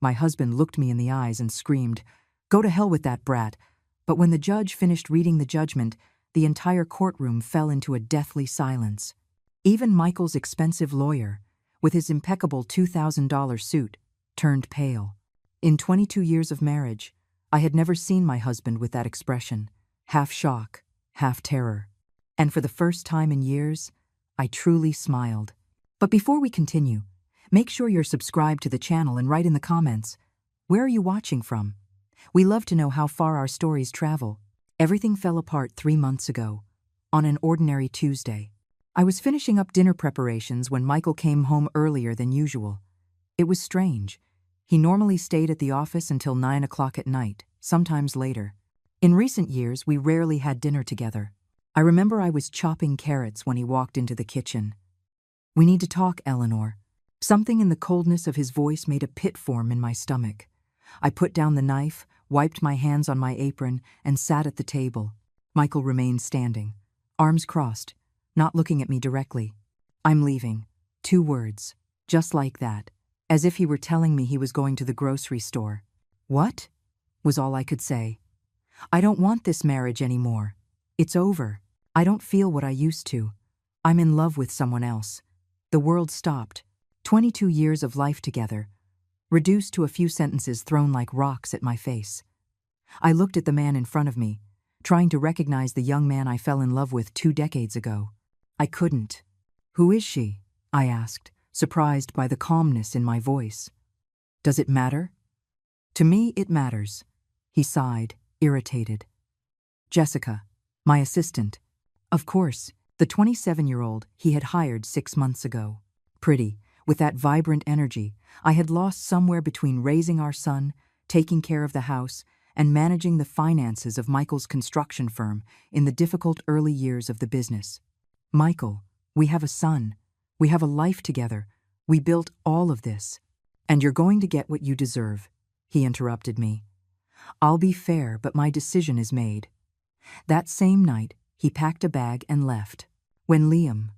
My husband looked me in the eyes and screamed, "Go to hell with that brat." But when the judge finished reading the judgment, the entire courtroom fell into a deathly silence. Even Michael's expensive lawyer, with his impeccable $2,000 suit, turned pale. In 22 years of marriage, I had never seen my husband with that expression, half shock, half terror. And for the first time in years, I truly smiled. But before we continue, make sure you're subscribed to the channel and write in the comments, where are you watching from? We love to know how far our stories travel. Everything fell apart 3 months ago, on an ordinary Tuesday. I was finishing up dinner preparations when Michael came home earlier than usual. It was strange. He normally stayed at the office until 9 o'clock at night, sometimes later. In recent years, we rarely had dinner together. I remember I was chopping carrots when he walked into the kitchen. "We need to talk, Eleanor." Something in the coldness of his voice made a pit form in my stomach. I put down the knife, wiped my hands on my apron, and sat at the table. Michael remained standing, arms crossed, not looking at me directly. "I'm leaving." 2 words, just like that, as if he were telling me he was going to the grocery store. "What?" was all I could say. "I don't want this marriage anymore. It's over. I don't feel what I used to. I'm in love with someone else." The world stopped. 22 years of life together, reduced to a few sentences thrown like rocks at my face. I looked at the man in front of me, trying to recognize the young man I fell in love with 2 decades ago. I couldn't. "Who is she?" I asked, surprised by the calmness in my voice. "Does it matter?" "To me, it matters." He sighed, irritated. "Jessica, my assistant." Of course, the 27-year-old he had hired 6 months ago. Pretty, with that vibrant energy I had lost somewhere between raising our son, taking care of the house, and managing the finances of Michael's construction firm in the difficult early years of the business. "Michael, we have a son. We have a life together. We built all of this. And you're going to get what you deserve," he interrupted me. "I'll be fair, but my decision is made." That same night, he packed a bag and left. When Liam,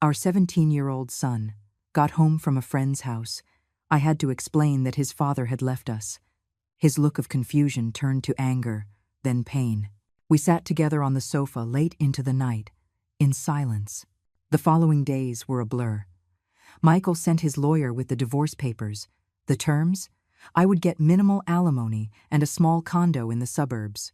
our 17-year-old son, got home from a friend's house, I had to explain that his father had left us. His look of confusion turned to anger, then pain. We sat together on the sofa late into the night, in silence. The following days were a blur. Michael sent his lawyer with the divorce papers. The terms? I would get minimal alimony and a small condo in the suburbs.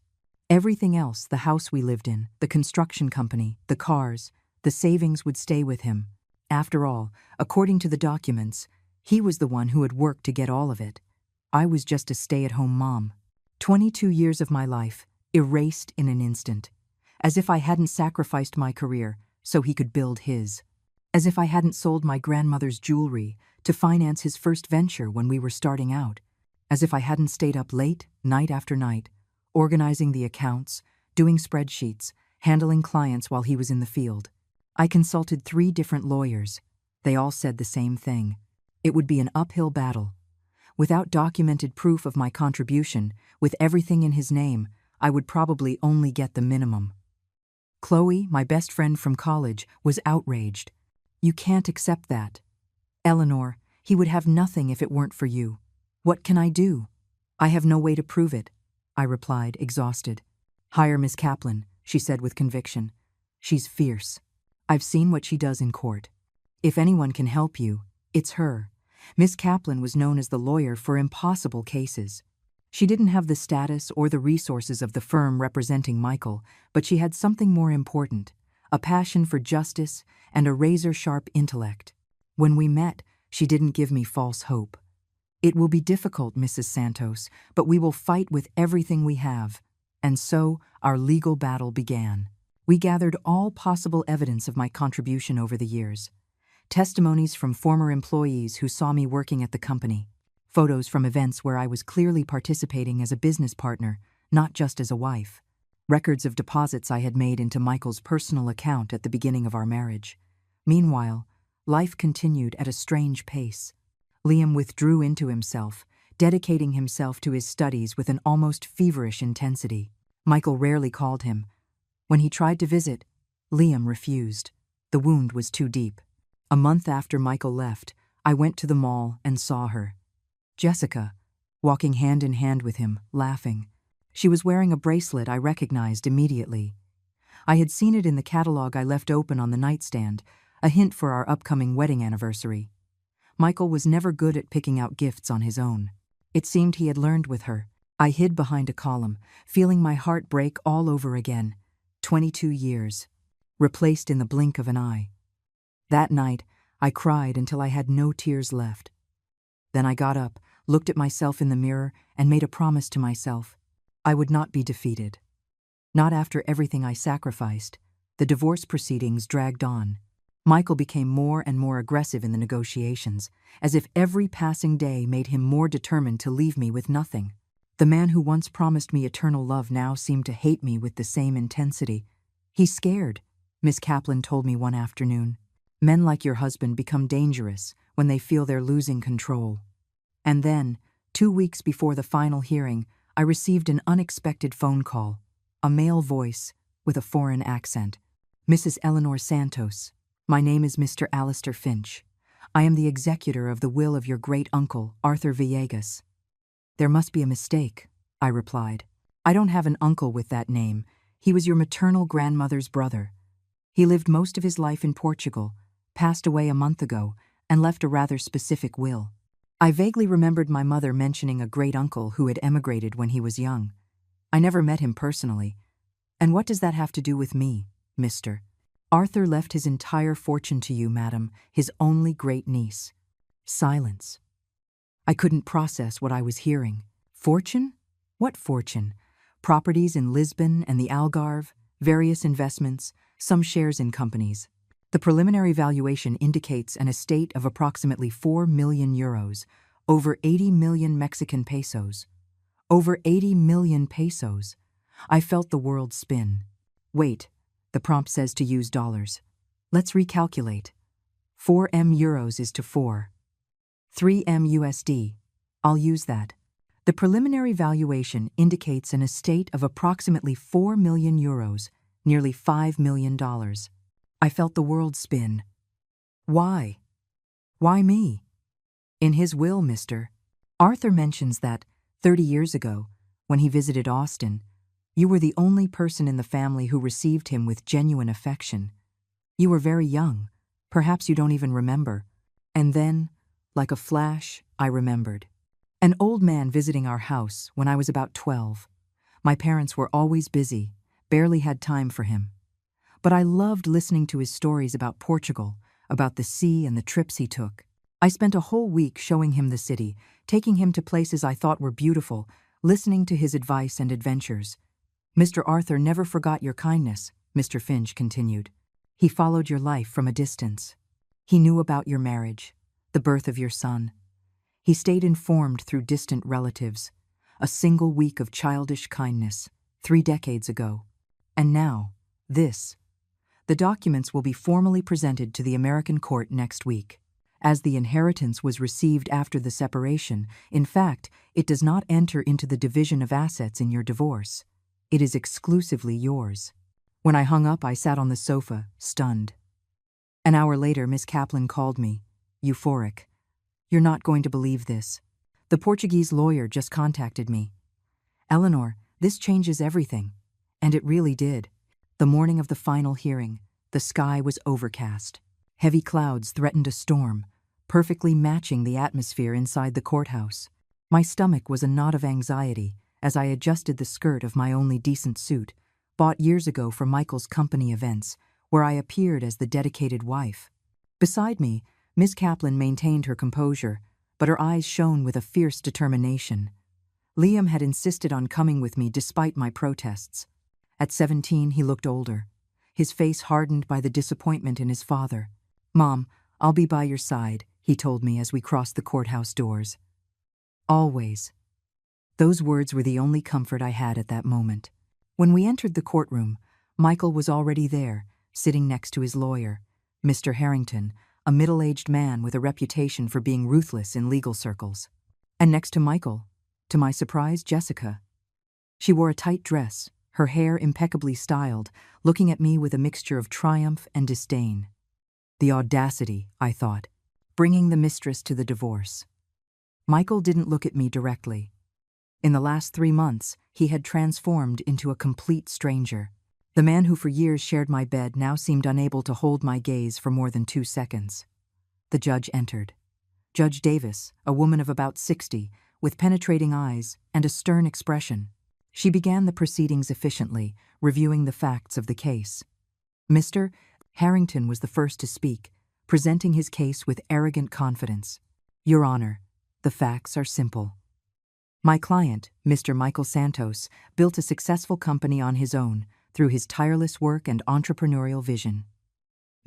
Everything else, the house we lived in, the construction company, the cars, the savings would stay with him. After all, according to the documents, he was the one who had worked to get all of it. I was just a stay-at-home mom. 22 years of my life, erased in an instant. As if I hadn't sacrificed my career so he could build his. As if I hadn't sold my grandmother's jewelry to finance his first venture when we were starting out. As if I hadn't stayed up late, night after night, organizing the accounts, doing spreadsheets, handling clients while he was in the field. I consulted 3 different lawyers. They all said the same thing. It would be an uphill battle. Without documented proof of my contribution, with everything in his name, I would probably only get the minimum. Chloe, my best friend from college, was outraged. "You can't accept that." "Eleanor, he would have nothing if it weren't for you. What can I do?" "I have no way to prove it," I replied, exhausted. "Hire Miss Kaplan," she said with conviction. "She's fierce. I've seen what she does in court. If anyone can help you, it's her." Miss Kaplan was known as the lawyer for impossible cases. She didn't have the status or the resources of the firm representing Michael, but she had something more important, a passion for justice and a razor-sharp intellect. When we met, she didn't give me false hope. "It will be difficult, Mrs. Santos, but we will fight with everything we have." And so our legal battle began. We gathered all possible evidence of my contribution over the years. Testimonies from former employees who saw me working at the company. Photos from events where I was clearly participating as a business partner, not just as a wife. Records of deposits I had made into Michael's personal account at the beginning of our marriage. Meanwhile, life continued at a strange pace. Liam withdrew into himself, dedicating himself to his studies with an almost feverish intensity. Michael rarely called him. When he tried to visit, Liam refused. The wound was too deep. A month after Michael left, I went to the mall and saw her. "Jessica, walking hand in hand with him, laughing. She was wearing a bracelet I recognized immediately. I had seen it in the catalog I left open on the nightstand, a hint for our upcoming wedding anniversary. Michael was never good at picking out gifts on his own. It seemed he had learned with her. I hid behind a column, feeling my heart break all over again. 22 years, replaced in the blink of an eye. That night, I cried until I had no tears left. Then I got up, looked at myself in the mirror, and made a promise to myself. I would not be defeated. Not after everything I sacrificed. The divorce proceedings dragged on. Michael became more and more aggressive in the negotiations, as if every passing day made him more determined to leave me with nothing. The man who once promised me eternal love now seemed to hate me with the same intensity. He's scared, Miss Kaplan told me one afternoon. Men like your husband become dangerous when they feel they're losing control. And then, 2 weeks before the final hearing, I received an unexpected phone call. A male voice with a foreign accent. Mrs. Eleanor Santos. My name is Mr. Alistair Finch. I am the executor of the will of your great-uncle, Arthur Villegas. There must be a mistake, I replied. I don't have an uncle with that name. He was your maternal grandmother's brother. He lived most of his life in Portugal, passed away a month ago, and left a rather specific will. I vaguely remembered my mother mentioning a great-uncle who had emigrated when he was young. I never met him personally. And what does that have to do with me, mister? Arthur left his entire fortune to you, madam, his only great niece. Silence. I couldn't process what I was hearing. Fortune? What fortune? Properties in Lisbon and the Algarve, various investments, some shares in companies. The preliminary valuation indicates an estate of approximately 4 million euros, over 80 million Mexican pesos. Over 80 million pesos. I felt the world spin. Wait, the prompt says to use dollars. Let's recalculate. 4M euros is to 4. 3M USD. I'll use that. The preliminary valuation indicates an estate of approximately 4 million euros, nearly $5 million. I felt the world spin. Why? Why me? In his will, mister, Arthur mentions that 30 years ago, when he visited Austin, you were the only person in the family who received him with genuine affection. You were very young. Perhaps you don't even remember. And then, like a flash, I remembered. An old man visiting our house when I was about 12. My parents were always busy, barely had time for him. But I loved listening to his stories about Portugal, about the sea and the trips he took. I spent a whole week showing him the city, taking him to places I thought were beautiful, listening to his advice and adventures. Mr. Arthur never forgot your kindness, Mr. Finch continued. He followed your life from a distance. He knew about your marriage, the birth of your son. He stayed informed through distant relatives. A single week of childish kindness, 3 decades ago. And now, this. The documents will be formally presented to the American court next week. As the inheritance was received after the separation, in fact, it does not enter into the division of assets in your divorce. It is exclusively yours. When I hung up, I sat on the sofa, stunned. An hour later, Miss Kaplan called me, euphoric. You're not going to believe this. The Portuguese lawyer just contacted me. Eleanor, this changes everything. And it really did. The morning of the final hearing, the sky was overcast. Heavy clouds threatened a storm, perfectly matching the atmosphere inside the courthouse. My stomach was a knot of anxiety as I adjusted the skirt of my only decent suit, bought years ago for Michael's company events, where I appeared as the dedicated wife. Beside me, Miss Kaplan maintained her composure, but her eyes shone with a fierce determination. Liam had insisted on coming with me despite my protests. At 17, he looked older, his face hardened by the disappointment in his father. Mom, I'll be by your side, he told me as we crossed the courthouse doors. Always. Those words were the only comfort I had at that moment. When we entered the courtroom, Michael was already there, sitting next to his lawyer, Mr. Harrington, a middle-aged man with a reputation for being ruthless in legal circles. And next to Michael, to my surprise, Jessica. She wore a tight dress, her hair impeccably styled, looking at me with a mixture of triumph and disdain. The audacity, I thought, bringing the mistress to the divorce. Michael didn't look at me directly. In the last 3 months, he had transformed into a complete stranger. The man who for years shared my bed now seemed unable to hold my gaze for more than 2 seconds. The judge entered. Judge Davis, a woman of about 60, with penetrating eyes and a stern expression. She began the proceedings efficiently, reviewing the facts of the case. Mr. Harrington was the first to speak, presenting his case with arrogant confidence. Your Honor, the facts are simple. My client, Mr. Michael Santos, built a successful company on his own through his tireless work and entrepreneurial vision.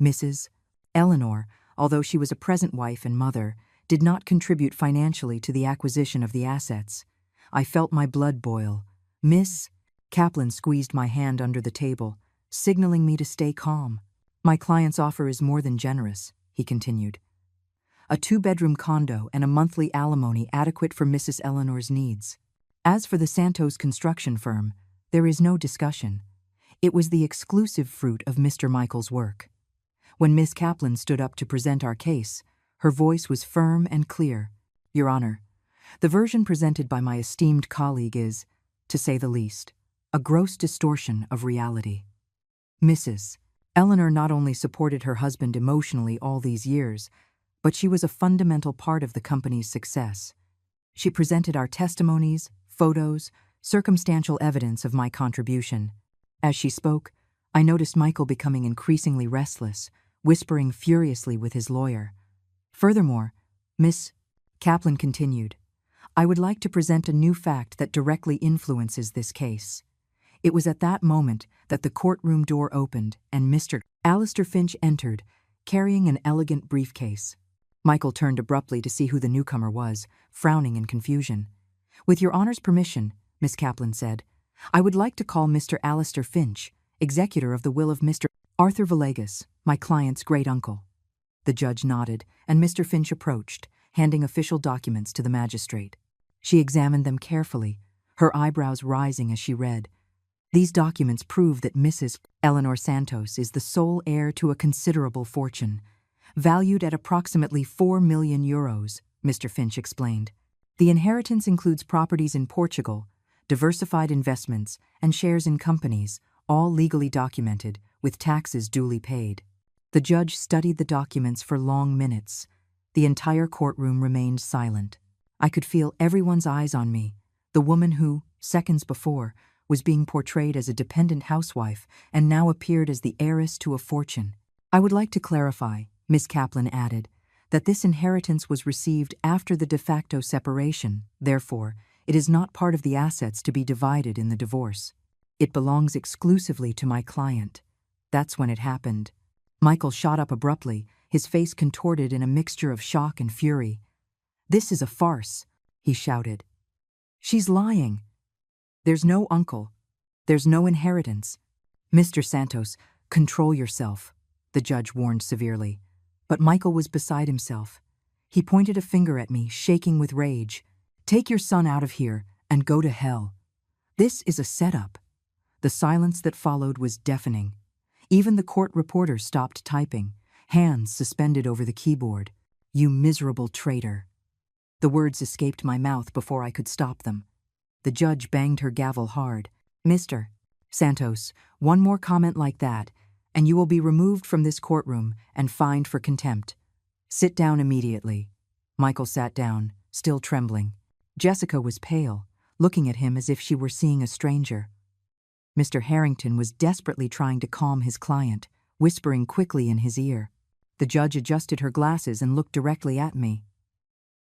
Mrs. Eleanor, although she was a present wife and mother, did not contribute financially to the acquisition of the assets. I felt my blood boil. Miss Kaplan squeezed my hand under the table, signaling me to stay calm. My client's offer is more than generous, he continued. A 2-bedroom condo and a monthly alimony adequate for Mrs. Eleanor's needs. As for the Santos construction firm, there is no discussion. It was the exclusive fruit of Mr. Michael's work. When Miss Kaplan stood up to present our case, her voice was firm and clear. Your Honor, the version presented by my esteemed colleague is, to say the least, a gross distortion of reality. Mrs. Eleanor not only supported her husband emotionally all these years, but she was a fundamental part of the company's success. She presented our testimonies, photos, circumstantial evidence of my contribution. As she spoke, I noticed Michael becoming increasingly restless, whispering furiously with his lawyer. Furthermore, Miss Kaplan continued, I would like to present a new fact that directly influences this case. It was at that moment that the courtroom door opened and Mr. Alistair Finch entered, carrying an elegant briefcase. Michael turned abruptly to see who the newcomer was, frowning in confusion. With your Honor's permission, Miss Kaplan said, I would like to call Mr. Alistair Finch, executor of the will of Mr. Arthur Villegas, my client's great-uncle. The judge nodded, and Mr. Finch approached, handing official documents to the magistrate. She examined them carefully, her eyebrows rising as she read. These documents prove that Mrs. Eleanor Santos is the sole heir to a considerable fortune, valued at approximately 4 million euros, Mr. Finch explained. The inheritance includes properties in Portugal, diversified investments, and shares in companies, all legally documented, with taxes duly paid. The judge studied the documents for long minutes. The entire courtroom remained silent. I could feel everyone's eyes on me, the woman who, seconds before, was being portrayed as a dependent housewife and now appeared as the heiress to a fortune. I would like to clarify, Miss Kaplan added, that this inheritance was received after the de facto separation, therefore, it is not part of the assets to be divided in the divorce. It belongs exclusively to my client. That's when it happened. Michael shot up abruptly, his face contorted in a mixture of shock and fury. This is a farce, he shouted. She's lying. There's no uncle. There's no inheritance. Mr. Santos, control yourself, the judge warned severely. But Michael was beside himself. He pointed a finger at me, shaking with rage. Take your son out of here and go to hell. This is a setup. The silence that followed was deafening. Even the court reporter stopped typing, hands suspended over the keyboard. You miserable traitor. The words escaped my mouth before I could stop them. The judge banged her gavel hard. Mr. Santos, one more comment like that, and you will be removed from this courtroom and fined for contempt. Sit down immediately. Michael sat down, still trembling. Jessica was pale, looking at him as if she were seeing a stranger. Mr. Harrington was desperately trying to calm his client, whispering quickly in his ear. The judge adjusted her glasses and looked directly at me.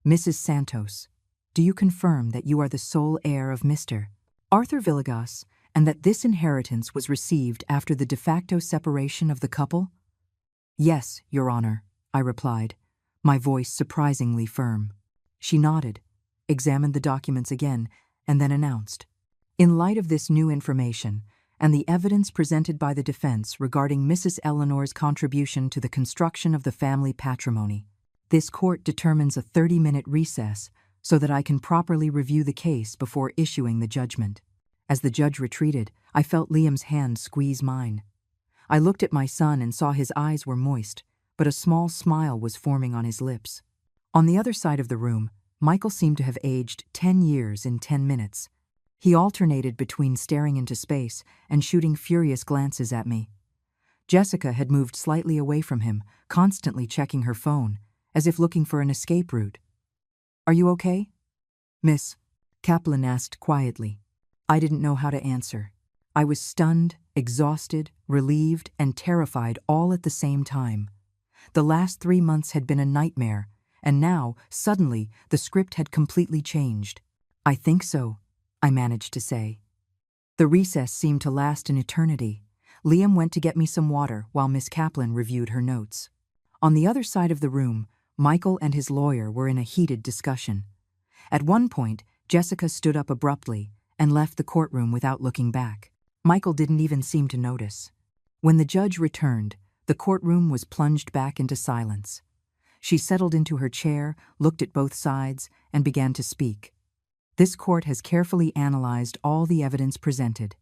Mrs. Santos, do you confirm that you are the sole heir of Mr. Arthur Villegas, and that this inheritance was received after the de facto separation of the couple? Yes, Your Honor, I replied, my voice surprisingly firm. She nodded, examined the documents again, and then announced, in light of this new information and the evidence presented by the defense regarding Mrs. Eleanor's contribution to the construction of the family patrimony, this court determines a 30-minute recess so that I can properly review the case before issuing the judgment. As the judge retreated, I felt Liam's hand squeeze mine. I looked at my son and saw his eyes were moist, but a small smile was forming on his lips. On the other side of the room, Michael seemed to have aged 10 years in 10 minutes. He alternated between staring into space and shooting furious glances at me. Jessica had moved slightly away from him, constantly checking her phone, as if looking for an escape route. "Are you okay, Miss?" Kaplan asked quietly. I didn't know how to answer. I was stunned, exhausted, relieved, and terrified all at the same time. The last 3 months had been a nightmare, and now, suddenly, the script had completely changed. "I think so," I managed to say. The recess seemed to last an eternity. Liam went to get me some water while Miss Kaplan reviewed her notes. On the other side of the room, Michael and his lawyer were in a heated discussion. At one point, Jessica stood up abruptly and left the courtroom without looking back. Michael didn't even seem to notice. When the judge returned, the courtroom was plunged back into silence. She settled into her chair, looked at both sides, and began to speak. "This court has carefully analyzed all the evidence presented.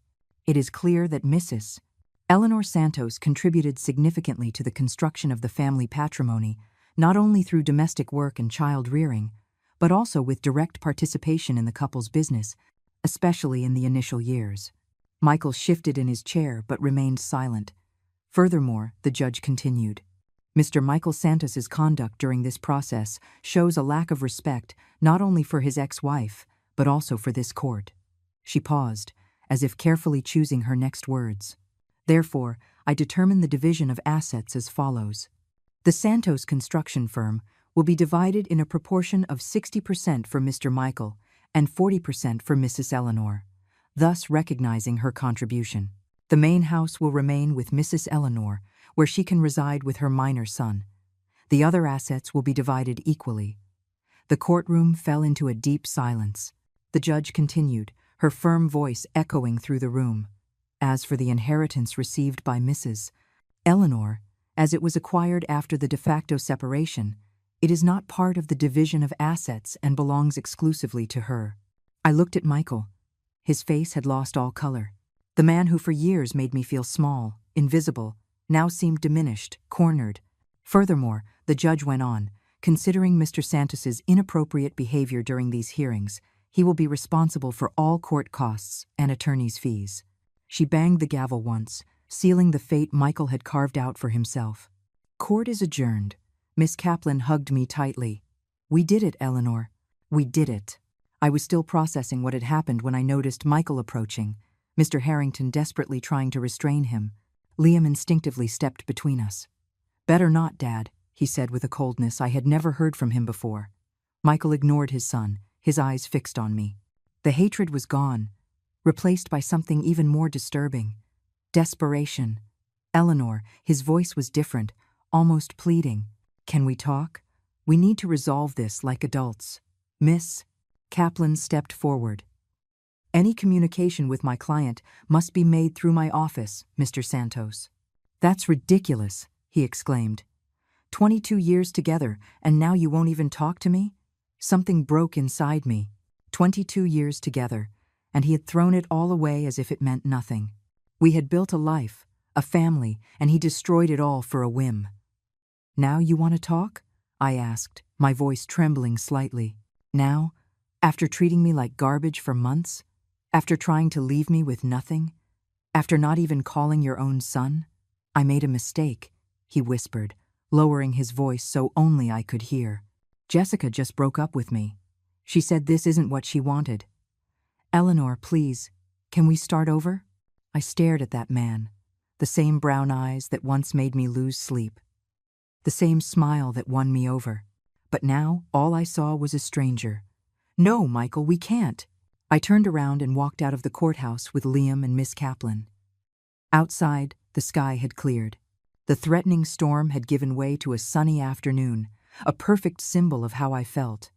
It is clear that Mrs. Eleanor Santos contributed significantly to the construction of the family patrimony, not only through domestic work and child rearing, but also with direct participation in the couple's business, especially in the initial years." Michael shifted in his chair but remained silent. Furthermore, the judge continued, "Mr. Michael Santos's conduct during this process shows a lack of respect not only for his ex-wife, but also for this court." She paused, as if carefully choosing her next words. "Therefore, I determine the division of assets as follows. The Santos construction firm will be divided in a proportion of 60% for Mr. Michael and 40% for Mrs. Eleanor, thus recognizing her contribution. The main house will remain with Mrs. Eleanor, where she can reside with her minor son. The other assets will be divided equally." The courtroom fell into a deep silence. The judge continued, her firm voice echoing through the room. "As for the inheritance received by Mrs. Eleanor, as it was acquired after the de facto separation, it is not part of the division of assets and belongs exclusively to her." I looked at Michael. His face had lost all color. The man who for years made me feel small, invisible, now seemed diminished, cornered. Furthermore, the judge went on, "Considering Mr. Santos's inappropriate behavior during these hearings, he will be responsible for all court costs and attorney's fees." She banged the gavel once, sealing the fate Michael had carved out for himself. "Court is adjourned." Miss Kaplan hugged me tightly. "We did it, Eleanor. We did it." I was still processing what had happened when I noticed Michael approaching, Mr. Harrington desperately trying to restrain him. Liam instinctively stepped between us. "Better not, Dad," he said with a coldness I had never heard from him before. Michael ignored his son, his eyes fixed on me. The hatred was gone, replaced by something even more disturbing. Desperation. "Eleanor," his voice was different, almost pleading. "Can we talk? We need to resolve this like adults." Miss Kaplan stepped forward. "Any communication with my client must be made through my office, Mr. Santos." "That's ridiculous," he exclaimed. 22 years together, and now you won't even talk to me?" Something broke inside me. 22 years together, and he had thrown it all away as if it meant nothing. We had built a life, a family, and he destroyed it all for a whim. "Now you want to talk?" I asked, my voice trembling slightly. "Now? After treating me like garbage for months? After trying to leave me with nothing? After not even calling your own son?" "I made a mistake," he whispered, lowering his voice so only I could hear. "Jessica just broke up with me. She said this isn't what she wanted. Eleanor, please, can we start over?" I stared at that man, the same brown eyes that once made me lose sleep, the same smile that won me over. But now all I saw was a stranger. "No, Michael, we can't." I turned around and walked out of the courthouse with Liam and Miss Kaplan. Outside, the sky had cleared. The threatening storm had given way to a sunny afternoon, a perfect symbol of how I felt.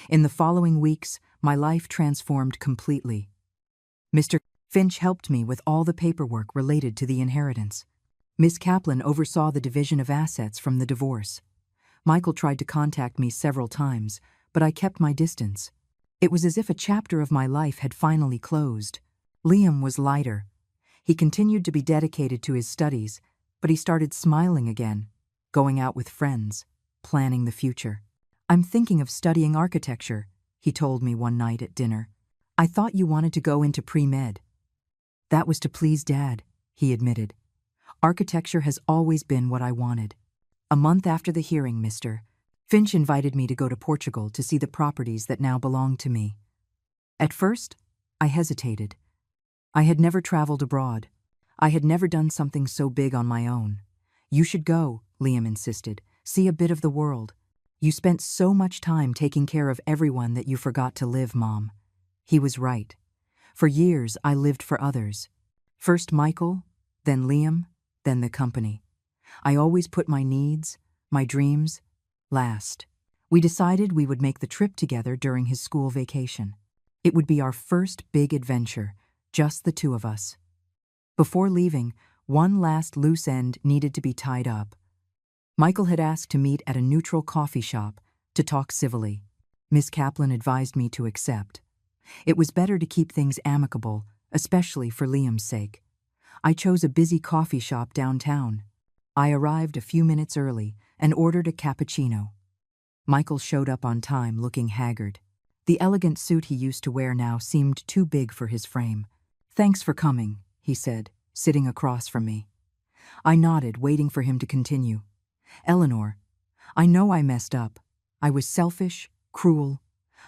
In the following weeks, my life transformed completely. Mr. Finch helped me with all the paperwork related to the inheritance. Miss Kaplan oversaw the division of assets from the divorce. Michael tried to contact me several times, but I kept my distance. It was as if a chapter of my life had finally closed. Liam was lighter. He continued to be dedicated to his studies, but he started smiling again, going out with friends, planning the future. I'm thinking of studying architecture, he told me one night at dinner. I thought you wanted to go into pre-med. That was to please Dad, he admitted. Architecture has always been what I wanted. A month after the hearing, Mr. Finch invited me to go to Portugal to see the properties that now belong to me. At first, I hesitated. I had never traveled abroad. I had never done something so big on my own. You should go, Liam insisted. See a bit of the world. You spent so much time taking care of everyone that you forgot to live, Mom. He was right. For years, I lived for others. First Michael, then Liam, then the company. I always put my needs, my dreams, last. We decided we would make the trip together during his school vacation. It would be our first big adventure, just the two of us. Before leaving, one last loose end needed to be tied up. Michael had asked to meet at a neutral coffee shop to talk civilly. Miss Kaplan advised me to accept. It was better to keep things amicable, especially for Liam's sake. I chose a busy coffee shop downtown. I arrived a few minutes early and ordered a cappuccino. Michael showed up on time looking haggard. The elegant suit he used to wear now seemed too big for his frame. "Thanks for coming," he said, sitting across from me. I nodded, waiting for him to continue. "Eleanor, I know I messed up. I was selfish, cruel.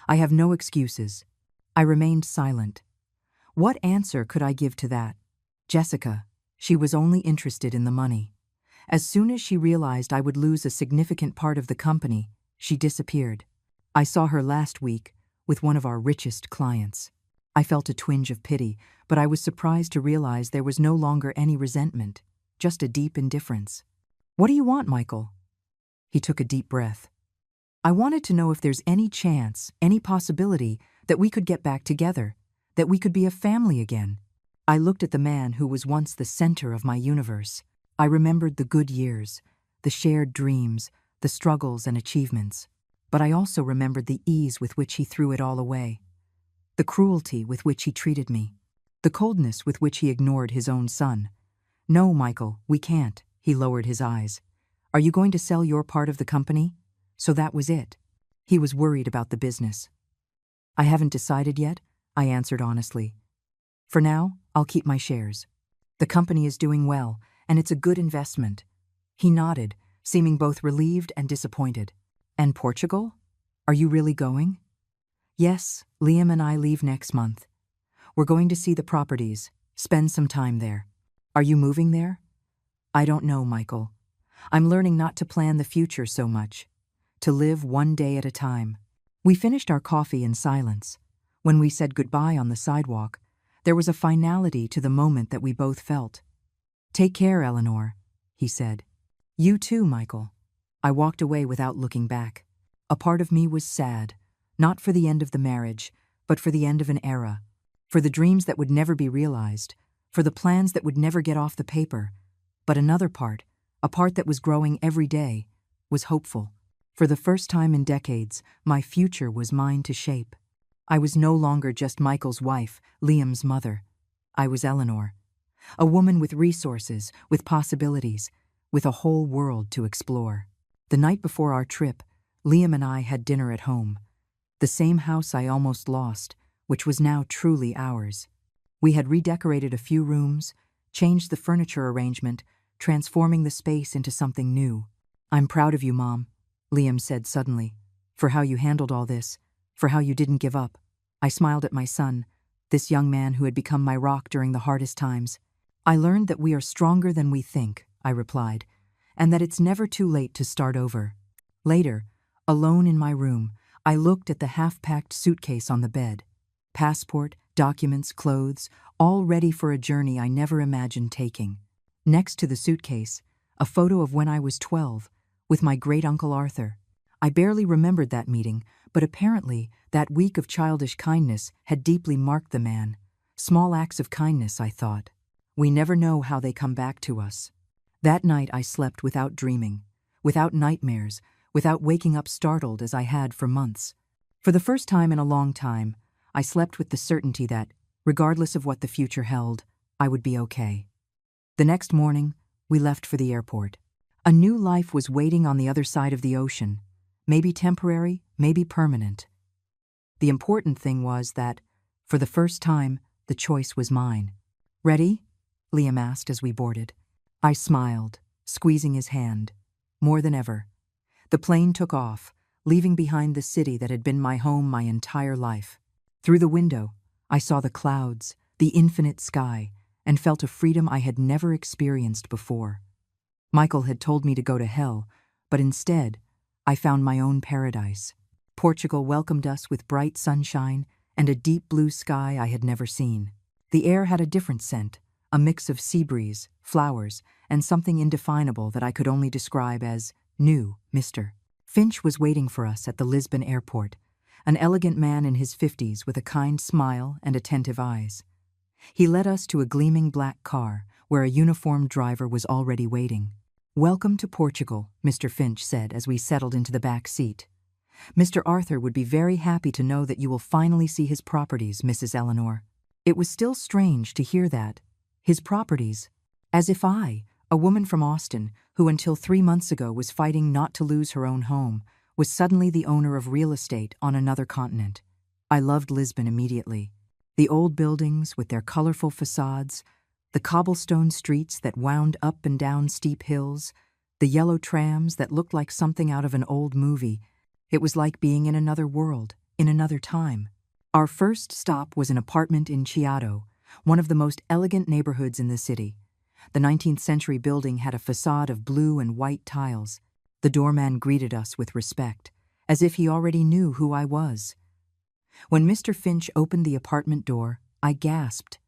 I have no excuses." I remained silent. What answer could I give to that? Jessica, she was only interested in the money. As soon as she realized I would lose a significant part of the company, she disappeared. I saw her last week with one of our richest clients. I felt a twinge of pity, but I was surprised to realize there was no longer any resentment, just a deep indifference. "What do you want, Michael?" He took a deep breath. "I wanted to know if there's any chance, any possibility that we could get back together, that we could be a family again." I looked at the man who was once the center of my universe. I remembered the good years, the shared dreams, the struggles and achievements. But I also remembered the ease with which he threw it all away, the cruelty with which he treated me, the coldness with which he ignored his own son. "No, Michael, we can't," he lowered his eyes. "Are you going to sell your part of the company?" So that was it. He was worried about the business. "I haven't decided yet," I answered honestly. "For now, I'll keep my shares. The company is doing well, and it's a good investment." He nodded, seeming both relieved and disappointed. "And Portugal? Are you really going?" "Yes, Liam and I leave next month. We're going to see the properties, spend some time there." "Are you moving there?" "I don't know, Michael. I'm learning not to plan the future so much, to live one day at a time." We finished our coffee in silence. When we said goodbye on the sidewalk, there was a finality to the moment that we both felt. "Take care, Eleanor," he said. "You too, Michael." I walked away without looking back. A part of me was sad, not for the end of the marriage, but for the end of an era, for the dreams that would never be realized, for the plans that would never get off the paper. But another part, a part that was growing every day, was hopeful. For the first time in decades, my future was mine to shape. I was no longer just Michael's wife, Liam's mother. I was Eleanor, a woman with resources, with possibilities, with a whole world to explore. The night before our trip, Liam and I had dinner at home, the same house I almost lost, which was now truly ours. We had redecorated a few rooms, changed the furniture arrangement, transforming the space into something new. "I'm proud of you, Mom," Liam said suddenly, "for how you handled all this, for how you didn't give up." I smiled at my son, this young man who had become my rock during the hardest times. "I learned that we are stronger than we think," I replied, "and that it's never too late to start over." Later, alone in my room, I looked at the half-packed suitcase on the bed. Passport, documents, clothes, all ready for a journey I never imagined taking. Next to the suitcase, a photo of when I was 12, with my great-uncle Arthur. I barely remembered that meeting, but apparently that week of childish kindness had deeply marked the man. Small acts of kindness, I thought. We never know how they come back to us. That night I slept without dreaming, without nightmares, without waking up startled as I had for months. For the first time in a long time, I slept with the certainty that, regardless of what the future held, I would be okay. The next morning, we left for the airport. A new life was waiting on the other side of the ocean. Maybe temporary, maybe permanent. The important thing was that, for the first time, the choice was mine. "Ready?" Liam asked as we boarded. I smiled, squeezing his hand. More than ever. The plane took off, leaving behind the city that had been my home my entire life. Through the window, I saw the clouds, the infinite sky, and felt a freedom I had never experienced before. Michael had told me to go to hell, but instead, I found my own paradise. Portugal welcomed us with bright sunshine and a deep blue sky I had never seen. The air had a different scent, a mix of sea breeze, flowers, and something indefinable that I could only describe as new, Mr. Finch was waiting for us at the Lisbon airport, an elegant man in his 50s with a kind smile and attentive eyes. He led us to a gleaming black car where a uniformed driver was already waiting. "Welcome to Portugal," Mr. Finch said as we settled into the back seat. "Mr. Arthur would be very happy to know that you will finally see his properties, Mrs. Eleanor." It was still strange to hear that. His properties. As if I, a woman from Austin, who until 3 months ago was fighting not to lose her own home, was suddenly the owner of real estate on another continent. I loved Lisbon immediately. The old buildings with their colorful facades, the cobblestone streets that wound up and down steep hills, the yellow trams that looked like something out of an old movie. It was like being in another world, in another time. Our first stop was an apartment in Chiado, one of the most elegant neighborhoods in the city. The 19th century building had a facade of blue and white tiles. The doorman greeted us with respect, as if he already knew who I was. When Mr. Finch opened the apartment door, I gasped.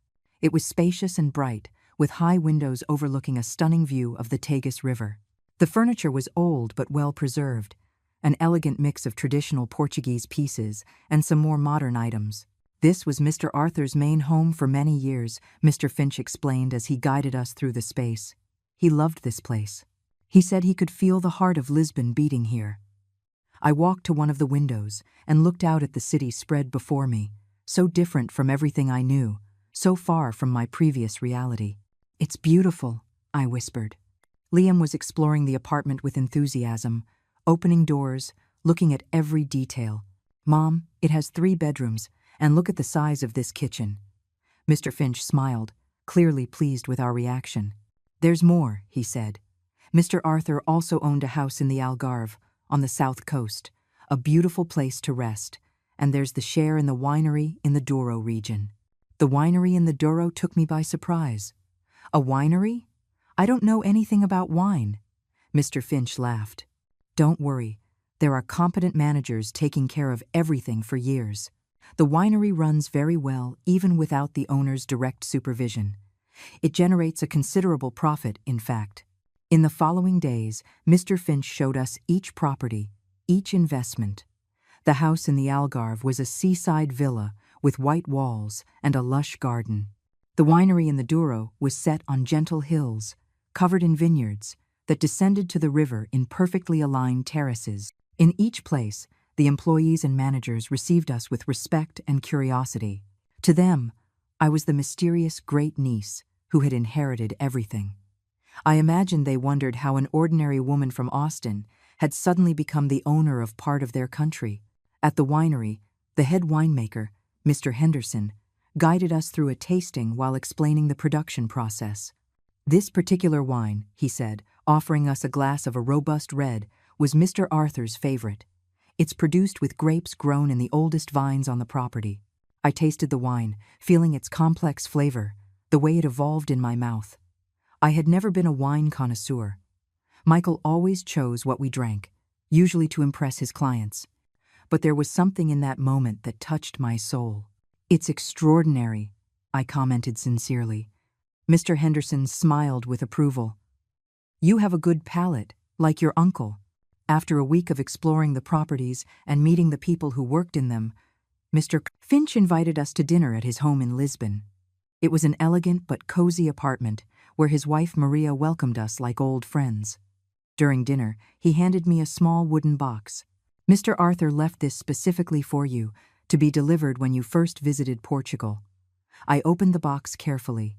It was spacious and bright, with high windows overlooking a stunning view of the Tagus River. The furniture was old but well preserved, an elegant mix of traditional Portuguese pieces and some more modern items. "This was Mr. Arthur's main home for many years," Mr. Finch explained as he guided us through the space. "He loved this place. He said he could feel the heart of Lisbon beating here." I walked to one of the windows and looked out at the city spread before me, so different from everything I knew, so far from my previous reality. "It's beautiful," I whispered. Liam was exploring the apartment with enthusiasm, opening doors, looking at every detail. "Mom, it has 3 bedrooms, and look at the size of this kitchen." Mr. Finch smiled, clearly pleased with our reaction. "There's more," he said. "Mr. Arthur also owned a house in the Algarve, on the south coast, a beautiful place to rest, and there's the share in the winery in the Douro region." The winery in the Douro took me by surprise. "A winery? I don't know anything about wine." Mr. Finch laughed. "Don't worry, there are competent managers taking care of everything for years. The winery runs very well even without the owner's direct supervision. It generates a considerable profit, in fact." In the following days, Mr. Finch showed us each property, each investment. The house in the Algarve was a seaside villa with white walls and a lush garden. The winery in the Douro was set on gentle hills, covered in vineyards, that descended to the river in perfectly aligned terraces. In each place, the employees and managers received us with respect and curiosity. To them, I was the mysterious great niece who had inherited everything. I imagined they wondered how an ordinary woman from Austin had suddenly become the owner of part of their country. At the winery, the head winemaker, Mr. Henderson, guided us through a tasting while explaining the production process. "This particular wine," he said, offering us a glass of a robust red, "was Mr. Arthur's favorite. It's produced with grapes grown in the oldest vines on the property." I tasted the wine, feeling its complex flavor, the way it evolved in my mouth. I had never been a wine connoisseur. Michael always chose what we drank, usually to impress his clients. But there was something in that moment that touched my soul. "It's extraordinary," I commented sincerely. Mr. Henderson smiled with approval. "You have a good palate, like your uncle." After a week of exploring the properties and meeting the people who worked in them, Mr. Finch invited us to dinner at his home in Lisbon. It was an elegant but cozy apartment where his wife Maria welcomed us like old friends. During dinner, he handed me a small wooden box. "Mr. Arthur left this specifically for you, to be delivered when you first visited Portugal." I opened the box carefully.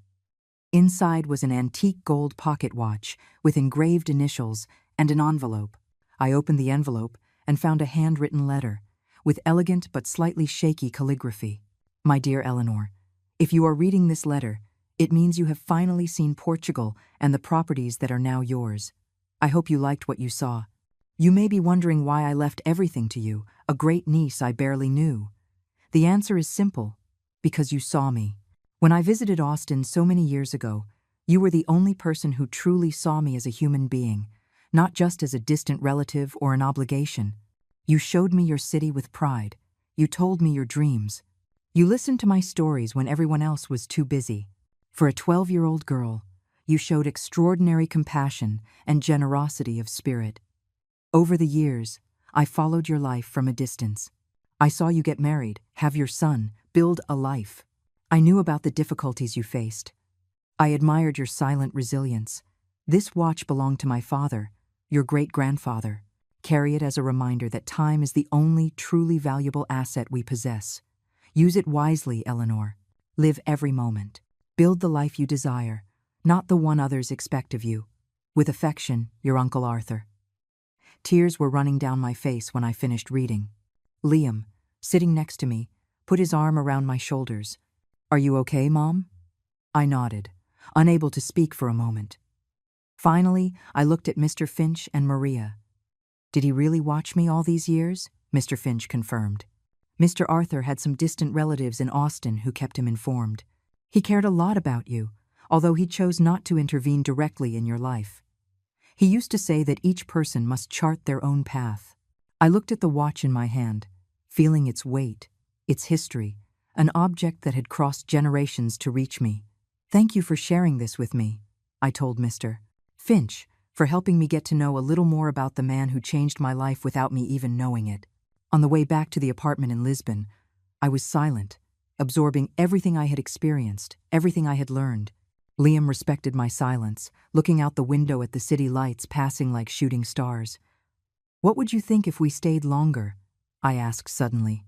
Inside was an antique gold pocket watch with engraved initials and an envelope. I opened the envelope, and found a handwritten letter, with elegant but slightly shaky calligraphy. My dear Eleanor, if you are reading this letter, it means you have finally seen Portugal and the properties that are now yours. I hope you liked what you saw. You may be wondering why I left everything to you, a great niece I barely knew. The answer is simple: because you saw me. When I visited Austin so many years ago, you were the only person who truly saw me as a human being, not just as a distant relative or an obligation. You showed me your city with pride. You told me your dreams. You listened to my stories when everyone else was too busy. For a 12-year-old girl, you showed extraordinary compassion and generosity of spirit. Over the years, I followed your life from a distance. I saw you get married, have your son, build a life. I knew about the difficulties you faced. I admired your silent resilience. This watch belonged to my father, your great-grandfather. Carry it as a reminder that time is the only truly valuable asset we possess. Use it wisely, Eleanor. Live every moment. Build the life you desire, not the one others expect of you. With affection, your Uncle Arthur. Tears were running down my face when I finished reading. Liam, sitting next to me, put his arm around my shoulders. Are you okay, Mom? I nodded, unable to speak for a moment. Finally, I looked at Mr. Finch and Maria. Did he really watch me all these years? Mr. Finch confirmed. Mr. Arthur had some distant relatives in Austin who kept him informed. He cared a lot about you, although he chose not to intervene directly in your life. He used to say that each person must chart their own path. I looked at the watch in my hand, feeling its weight, its history, an object that had crossed generations to reach me. Thank you for sharing this with me, I told Mr. Finch, for helping me get to know a little more about the man who changed my life without me even knowing it. On the way back to the apartment in Lisbon, I was silent, absorbing everything I had experienced, everything I had learned. Liam respected my silence, looking out the window at the city lights passing like shooting stars. What would you think if we stayed longer? I asked suddenly.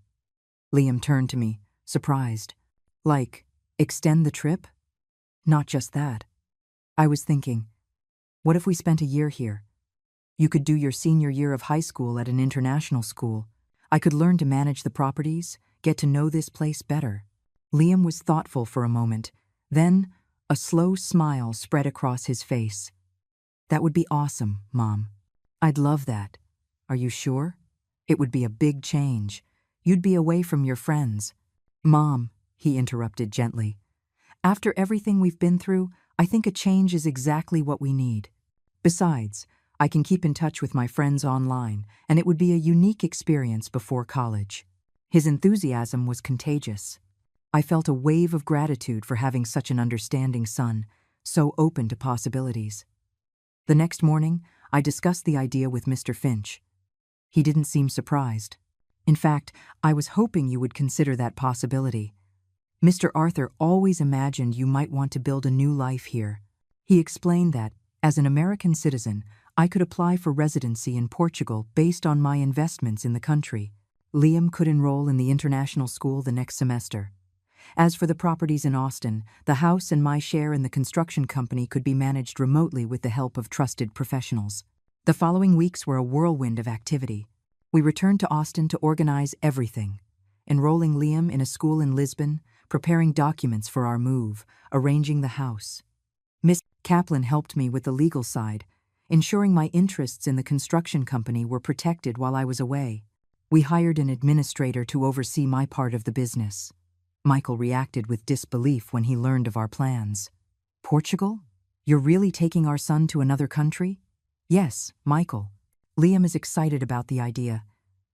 Liam turned to me, surprised. Like, extend the trip? Not just that. I was thinking, what if we spent a year here? You could do your senior year of high school at an international school. I could learn to manage the properties, get to know this place better. Liam was thoughtful for a moment. Then, a slow smile spread across his face. That would be awesome, Mom. I'd love that. Are you sure? It would be a big change. You'd be away from your friends. Mom, he interrupted gently. After everything we've been through, I think a change is exactly what we need. Besides, I can keep in touch with my friends online, and it would be a unique experience before college. His enthusiasm was contagious. I felt a wave of gratitude for having such an understanding son, so open to possibilities. The next morning, I discussed the idea with Mr. Finch. He didn't seem surprised. In fact, I was hoping you would consider that possibility. Mr. Arthur always imagined you might want to build a new life here. He explained that, as an American citizen, I could apply for residency in Portugal based on my investments in the country. Liam could enroll in the international school the next semester. As for the properties in Austin, the house and my share in the construction company could be managed remotely with the help of trusted professionals. The following weeks were a whirlwind of activity. We returned to Austin to organize everything, enrolling Liam in a school in Lisbon, preparing documents for our move, arranging the house. Miss Kaplan helped me with the legal side, ensuring my interests in the construction company were protected while I was away. We hired an administrator to oversee my part of the business. Michael reacted with disbelief when he learned of our plans. Portugal? You're really taking our son to another country? Yes, Michael. Liam is excited about the idea.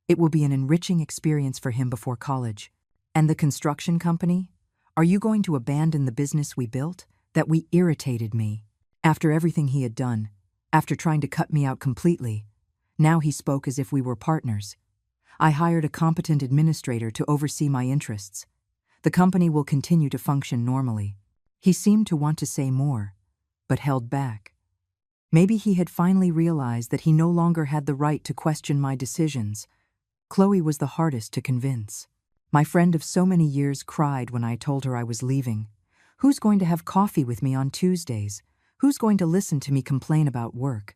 It will be an enriching experience for him before college. And the construction company? Are you going to abandon the business we built? That irritated me. After everything he had done, after trying to cut me out completely, now he spoke as if we were partners. I hired a competent administrator to oversee my interests. The company will continue to function normally. He seemed to want to say more, but held back. Maybe he had finally realized that he no longer had the right to question my decisions. Chloe was the hardest to convince. My friend of so many years cried when I told her I was leaving. Who's going to have coffee with me on Tuesdays? Who's going to listen to me complain about work?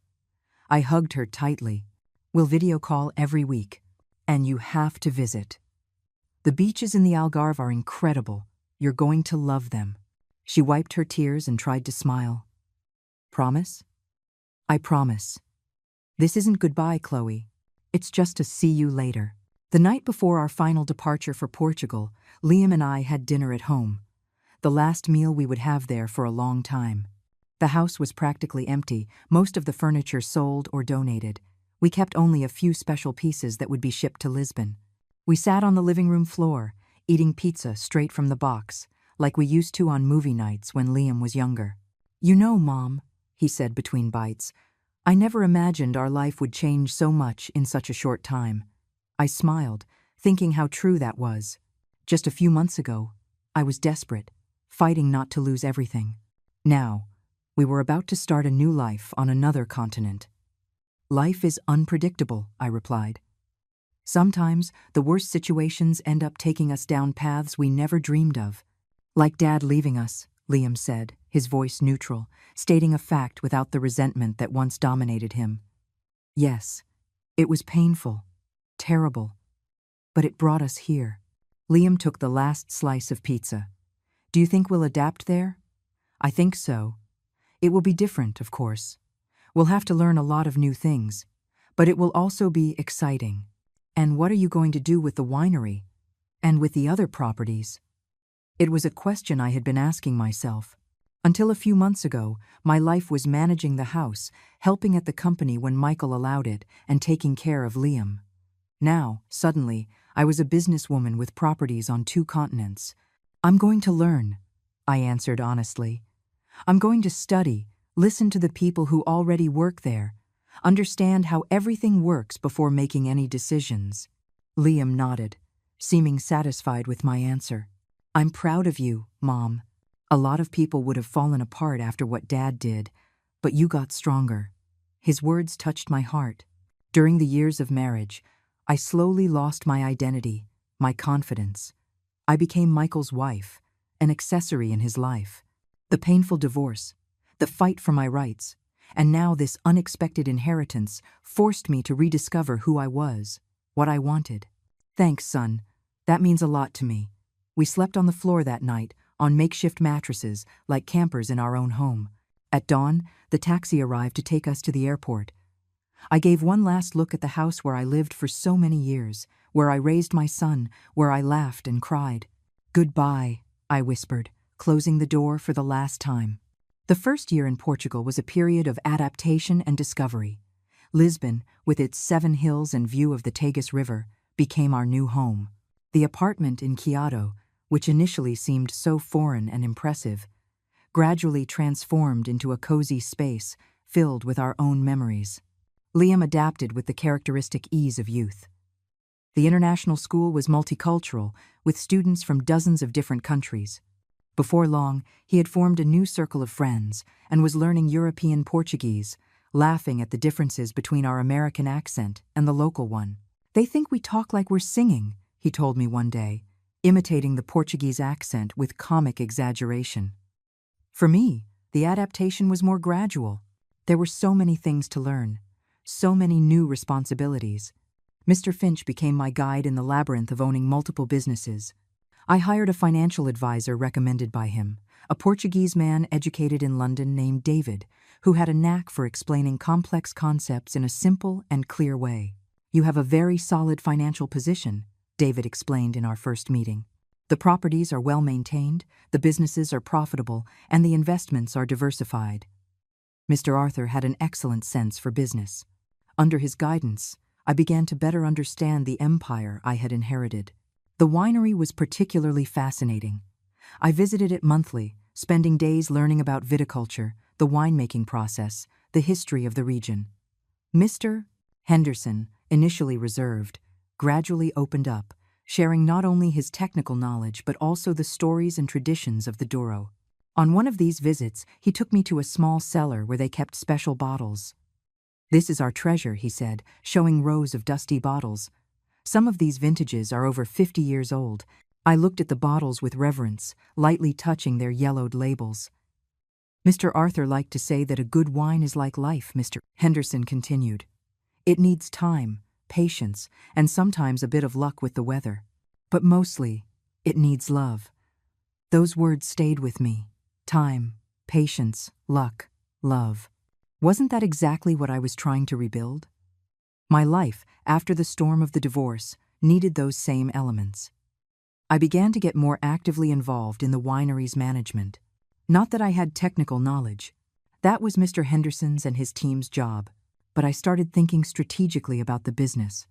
I hugged her tightly. We'll video call every week. And you have to visit. The beaches in the Algarve are incredible. You're going to love them." She wiped her tears and tried to smile. "Promise?" "I promise. This isn't goodbye, Chloe. It's just a see you later." The night before our final departure for Portugal, Liam and I had dinner at home. The last meal we would have there for a long time. The house was practically empty, most of the furniture sold or donated. We kept only a few special pieces that would be shipped to Lisbon. We sat on the living room floor, eating pizza straight from the box, like we used to on movie nights when Liam was younger. "You know, Mom," he said between bites, "I never imagined our life would change so much in such a short time." I smiled, thinking how true that was. Just a few months ago, I was desperate, fighting not to lose everything. Now, we were about to start a new life on another continent. "Life is unpredictable," I replied. "Sometimes, the worst situations end up taking us down paths we never dreamed of." "Like Dad leaving us," Liam said, his voice neutral, stating a fact without the resentment that once dominated him. "Yes, it was painful, terrible, but it brought us here." Liam took the last slice of pizza. "Do you think we'll adapt there?" "I think so. It will be different, of course. We'll have to learn a lot of new things, but it will also be exciting." "And what are you going to do with the winery? And with the other properties?" It was a question I had been asking myself. Until a few months ago, my life was managing the house, helping at the company when Michael allowed it, and taking care of Liam. Now, suddenly, I was a businesswoman with properties on 2 continents. "I'm going to learn," I answered honestly. "I'm going to study, listen to the people who already work there, understand how everything works before making any decisions." Liam nodded, seeming satisfied with my answer. "I'm proud of you, Mom. A lot of people would have fallen apart after what Dad did, but you got stronger." His words touched my heart. During the years of marriage, I slowly lost my identity, my confidence. I became Michael's wife, an accessory in his life. The painful divorce, the fight for my rights, and now this unexpected inheritance forced me to rediscover who I was, what I wanted. "Thanks, son. That means a lot to me." We slept on the floor that night, on makeshift mattresses, like campers in our own home. At dawn, the taxi arrived to take us to the airport. I gave one last look at the house where I lived for so many years, where I raised my son, where I laughed and cried. "Goodbye," I whispered, closing the door for the last time. The first year in Portugal was a period of adaptation and discovery. Lisbon, with its 7 hills and view of the Tagus River, became our new home. The apartment in Chiado, which initially seemed so foreign and impressive, gradually transformed into a cozy space filled with our own memories. Liam adapted with the characteristic ease of youth. The international school was multicultural, with students from dozens of different countries. Before long, he had formed a new circle of friends and was learning European Portuguese, laughing at the differences between our American accent and the local one. "They think we talk like we're singing," he told me one day, imitating the Portuguese accent with comic exaggeration. For me, the adaptation was more gradual. There were so many things to learn, so many new responsibilities. Mr. Finch became my guide in the labyrinth of owning multiple businesses. I hired a financial advisor recommended by him, a Portuguese man educated in London named David, who had a knack for explaining complex concepts in a simple and clear way. "You have a very solid financial position," David explained in our first meeting. "The properties are well maintained, the businesses are profitable, and the investments are diversified." Mr. Arthur had an excellent sense for business. Under his guidance, I began to better understand the empire I had inherited. The winery was particularly fascinating. I visited it monthly, spending days learning about viticulture, the winemaking process, the history of the region. Mr. Henderson, initially reserved, gradually opened up, sharing not only his technical knowledge but also the stories and traditions of the Douro. On one of these visits, he took me to a small cellar where they kept special bottles. "This is our treasure," he said, showing rows of dusty bottles. Some of these vintages are over 50 years old. I looked at the bottles with reverence, lightly touching their yellowed labels. "Mr. Arthur liked to say that a good wine is like life," Mr. Henderson continued. It needs time, patience, and sometimes a bit of luck with the weather. But mostly, it needs love. Those words stayed with me. Time, patience, luck, love. Wasn't that exactly what I was trying to rebuild? My life, after the storm of the divorce, needed those same elements. I began to get more actively involved in the winery's management. Not that I had technical knowledge. That was Mr. Henderson's and his team's job. But I started thinking strategically about the business.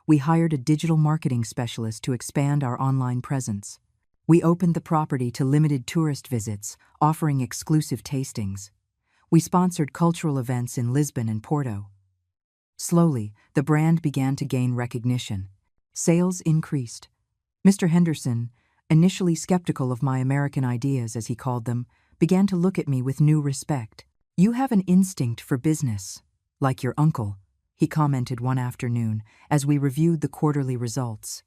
We hired a digital marketing specialist to expand our online presence. We opened the property to limited tourist visits, offering exclusive tastings. We sponsored cultural events in Lisbon and Porto. Slowly, the brand began to gain recognition. Sales increased. Mr. Henderson, initially skeptical of my American ideas, as he called them, began to look at me with new respect. "You have an instinct for business, like your uncle," he commented one afternoon as we reviewed the quarterly results.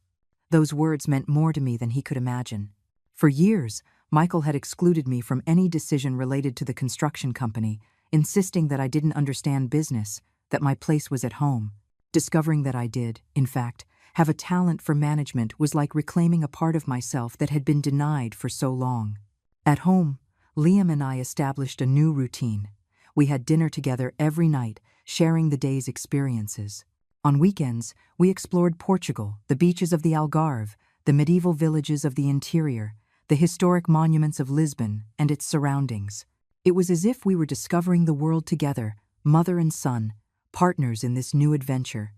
Those words meant more to me than he could imagine. For years, Michael had excluded me from any decision related to the construction company, insisting that I didn't understand business, that my place was at home. Discovering that I did, in fact, have a talent for management was like reclaiming a part of myself that had been denied for so long. At home, Liam and I established a new routine. We had dinner together every night, sharing the day's experiences. On weekends, we explored Portugal, the beaches of the Algarve, the medieval villages of the interior, the historic monuments of Lisbon and its surroundings. It was as if we were discovering the world together, mother and son, partners in this new adventure.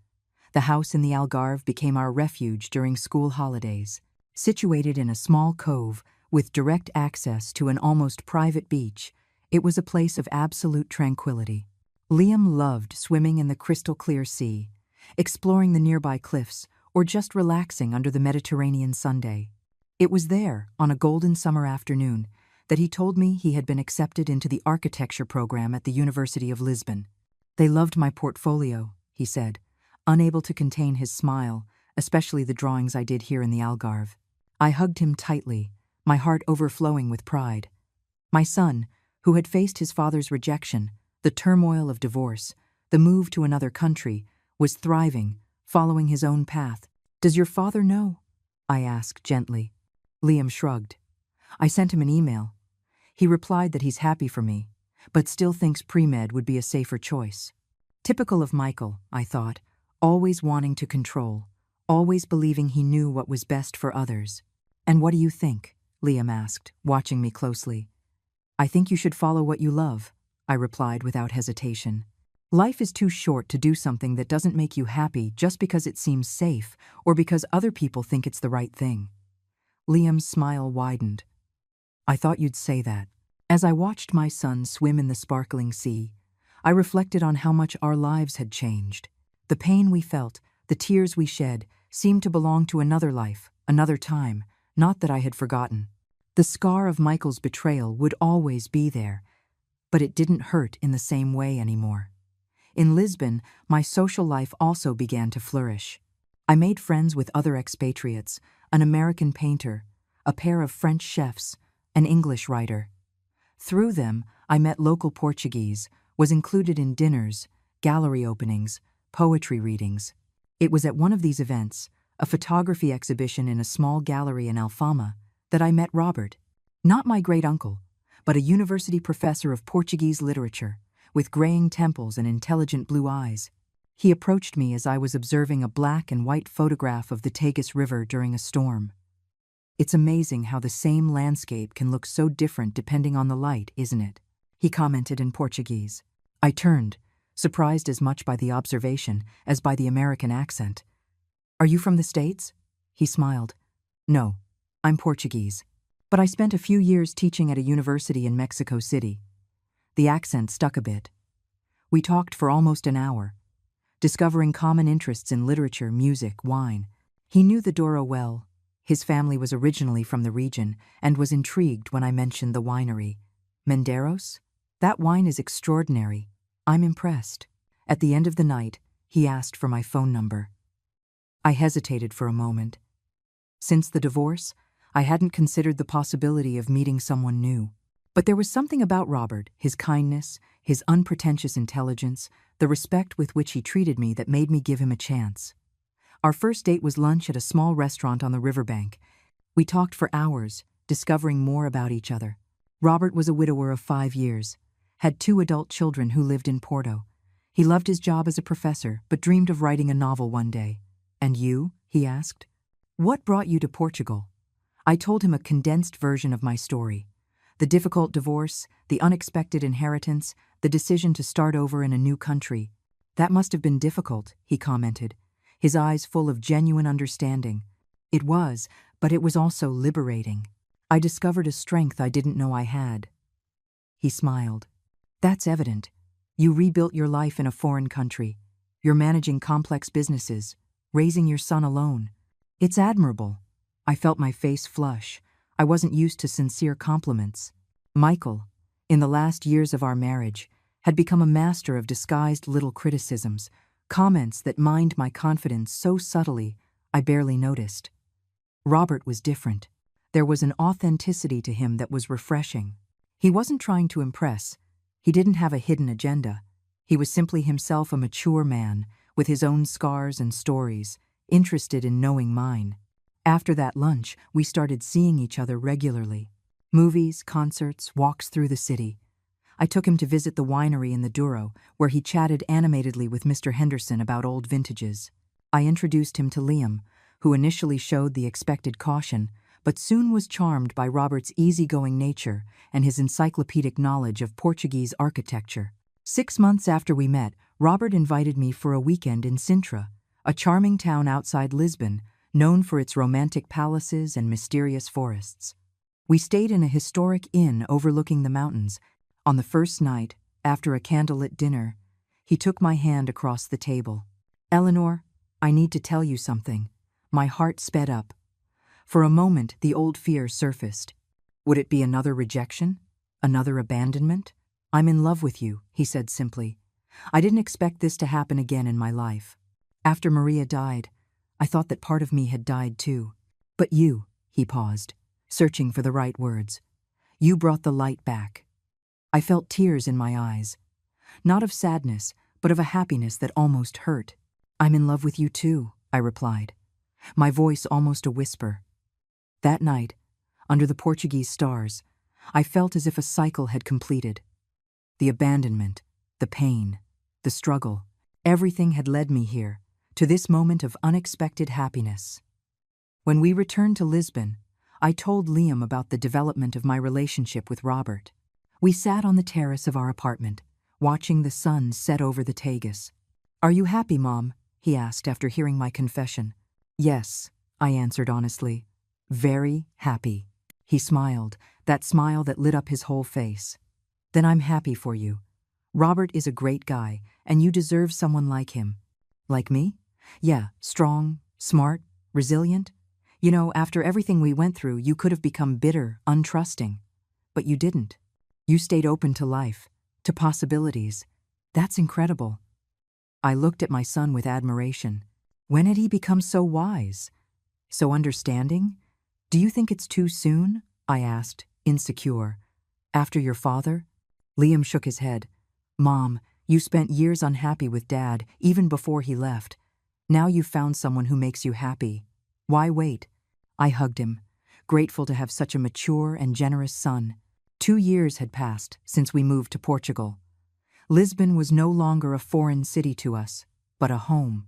The house in the Algarve became our refuge during school holidays. Situated in a small cove with direct access to an almost private beach, it was a place of absolute tranquility. Liam loved swimming in the crystal-clear sea, exploring the nearby cliffs, or just relaxing under the Mediterranean sunday. It was there, on a golden summer afternoon, that he told me he had been accepted into the architecture program at the University of Lisbon. "They loved my portfolio," he said, unable to contain his smile, especially the drawings I did here in the Algarve. I hugged him tightly, my heart overflowing with pride. My son, who had faced his father's rejection, the turmoil of divorce, the move to another country, was thriving, following his own path. "Does your father know?" I asked gently. Liam shrugged. I sent him an email. He replied that he's happy for me, but still thinks pre-med would be a safer choice. Typical of Michael, I thought, always wanting to control, always believing he knew what was best for others. "And what do you think?" Liam asked, watching me closely. "I think you should follow what you love," I replied without hesitation. Life is too short to do something that doesn't make you happy just because it seems safe or because other people think it's the right thing. Liam's smile widened. "I thought you'd say that." As I watched my son swim in the sparkling sea, I reflected on how much our lives had changed. The pain we felt, the tears we shed, seemed to belong to another life, another time, not that I had forgotten. The scar of Michael's betrayal would always be there, but it didn't hurt in the same way anymore. In Lisbon, my social life also began to flourish. I made friends with other expatriates, an American painter, a pair of French chefs, an English writer. Through them, I met local Portuguese, was included in dinners, gallery openings, poetry readings. It was at one of these events, a photography exhibition in a small gallery in Alfama, that I met Robert. Not my great-uncle, but a university professor of Portuguese literature, with graying temples and intelligent blue eyes. He approached me as I was observing a black and white photograph of the Tagus River during a storm. "It's amazing how the same landscape can look so different depending on the light, isn't it?" he commented in Portuguese. I turned, surprised as much by the observation as by the American accent. "Are you from the States?" He smiled. "No, I'm Portuguese, but I spent a few years teaching at a university in Mexico City." The accent stuck a bit. We talked for almost an hour, discovering common interests in literature, music, wine. He knew the Douro well. His family was originally from the region and was intrigued when I mentioned the winery. "Menderos? That wine is extraordinary. I'm impressed." At the end of the night, he asked for my phone number. I hesitated for a moment. Since the divorce, I hadn't considered the possibility of meeting someone new. But there was something about Robert, his kindness, his unpretentious intelligence, the respect with which he treated me that made me give him a chance. Our first date was lunch at a small restaurant on the riverbank. We talked for hours, discovering more about each other. Robert was a widower of 5 years, had 2 adult children who lived in Porto. He loved his job as a professor, but dreamed of writing a novel one day. "And you?" he asked. "What brought you to Portugal?" I told him a condensed version of my story. The difficult divorce, the unexpected inheritance, the decision to start over in a new country. "That must have been difficult," he commented, his eyes full of genuine understanding. "It was, but it was also liberating. I discovered a strength I didn't know I had." He smiled. "That's evident. You rebuilt your life in a foreign country. You're managing complex businesses, raising your son alone. It's admirable." I felt my face flush. I wasn't used to sincere compliments. Michael, in the last years of our marriage, had become a master of disguised little criticisms, comments that mined my confidence so subtly I barely noticed. Robert was different. There was an authenticity to him that was refreshing. He wasn't trying to impress. He didn't have a hidden agenda. He was simply himself, a mature man, with his own scars and stories, interested in knowing mine. After that lunch, we started seeing each other regularly. Movies, concerts, walks through the city. I took him to visit the winery in the Douro, where he chatted animatedly with Mr. Henderson about old vintages. I introduced him to Liam, who initially showed the expected caution, but soon was charmed by Robert's easygoing nature and his encyclopedic knowledge of Portuguese architecture. 6 months after we met, Robert invited me for a weekend in Sintra, a charming town outside Lisbon, known for its romantic palaces and mysterious forests. We stayed in a historic inn overlooking the mountains. On the first night, after a candlelit dinner, he took my hand across the table. "Eleanor, I need to tell you something." My heart sped up. For a moment, the old fear surfaced. Would it be another rejection? Another abandonment? "I'm in love with you," he said simply. "I didn't expect this to happen again in my life. After Maria died, I thought that part of me had died too. But you," he paused, searching for the right words. "You brought the light back." I felt tears in my eyes. Not of sadness, but of a happiness that almost hurt. "I'm in love with you too," I replied, my voice almost a whisper. That night, under the Portuguese stars, I felt as if a cycle had completed. The abandonment, the pain, the struggle, everything had led me here, to this moment of unexpected happiness. When we returned to Lisbon, I told Liam about the development of my relationship with Robert. We sat on the terrace of our apartment, watching the sun set over the Tagus. "Are you happy, Mom?" he asked after hearing my confession. "Yes," I answered honestly. "Very happy." He smiled, that smile that lit up his whole face. "Then I'm happy for you. Robert is a great guy, and you deserve someone like him." "Like me?" "Yeah, strong, smart, resilient. You know, after everything we went through, you could have become bitter, untrusting. But you didn't. You stayed open to life, to possibilities. That's incredible." I looked at my son with admiration. When had he become so wise? So understanding? "Do you think it's too soon?" I asked, insecure. "After your father?" Liam shook his head. "Mom, you spent years unhappy with Dad, even before he left. Now you've found someone who makes you happy. Why wait?" I hugged him, grateful to have such a mature and generous son. 2 years had passed since we moved to Portugal. Lisbon was no longer a foreign city to us, but a home.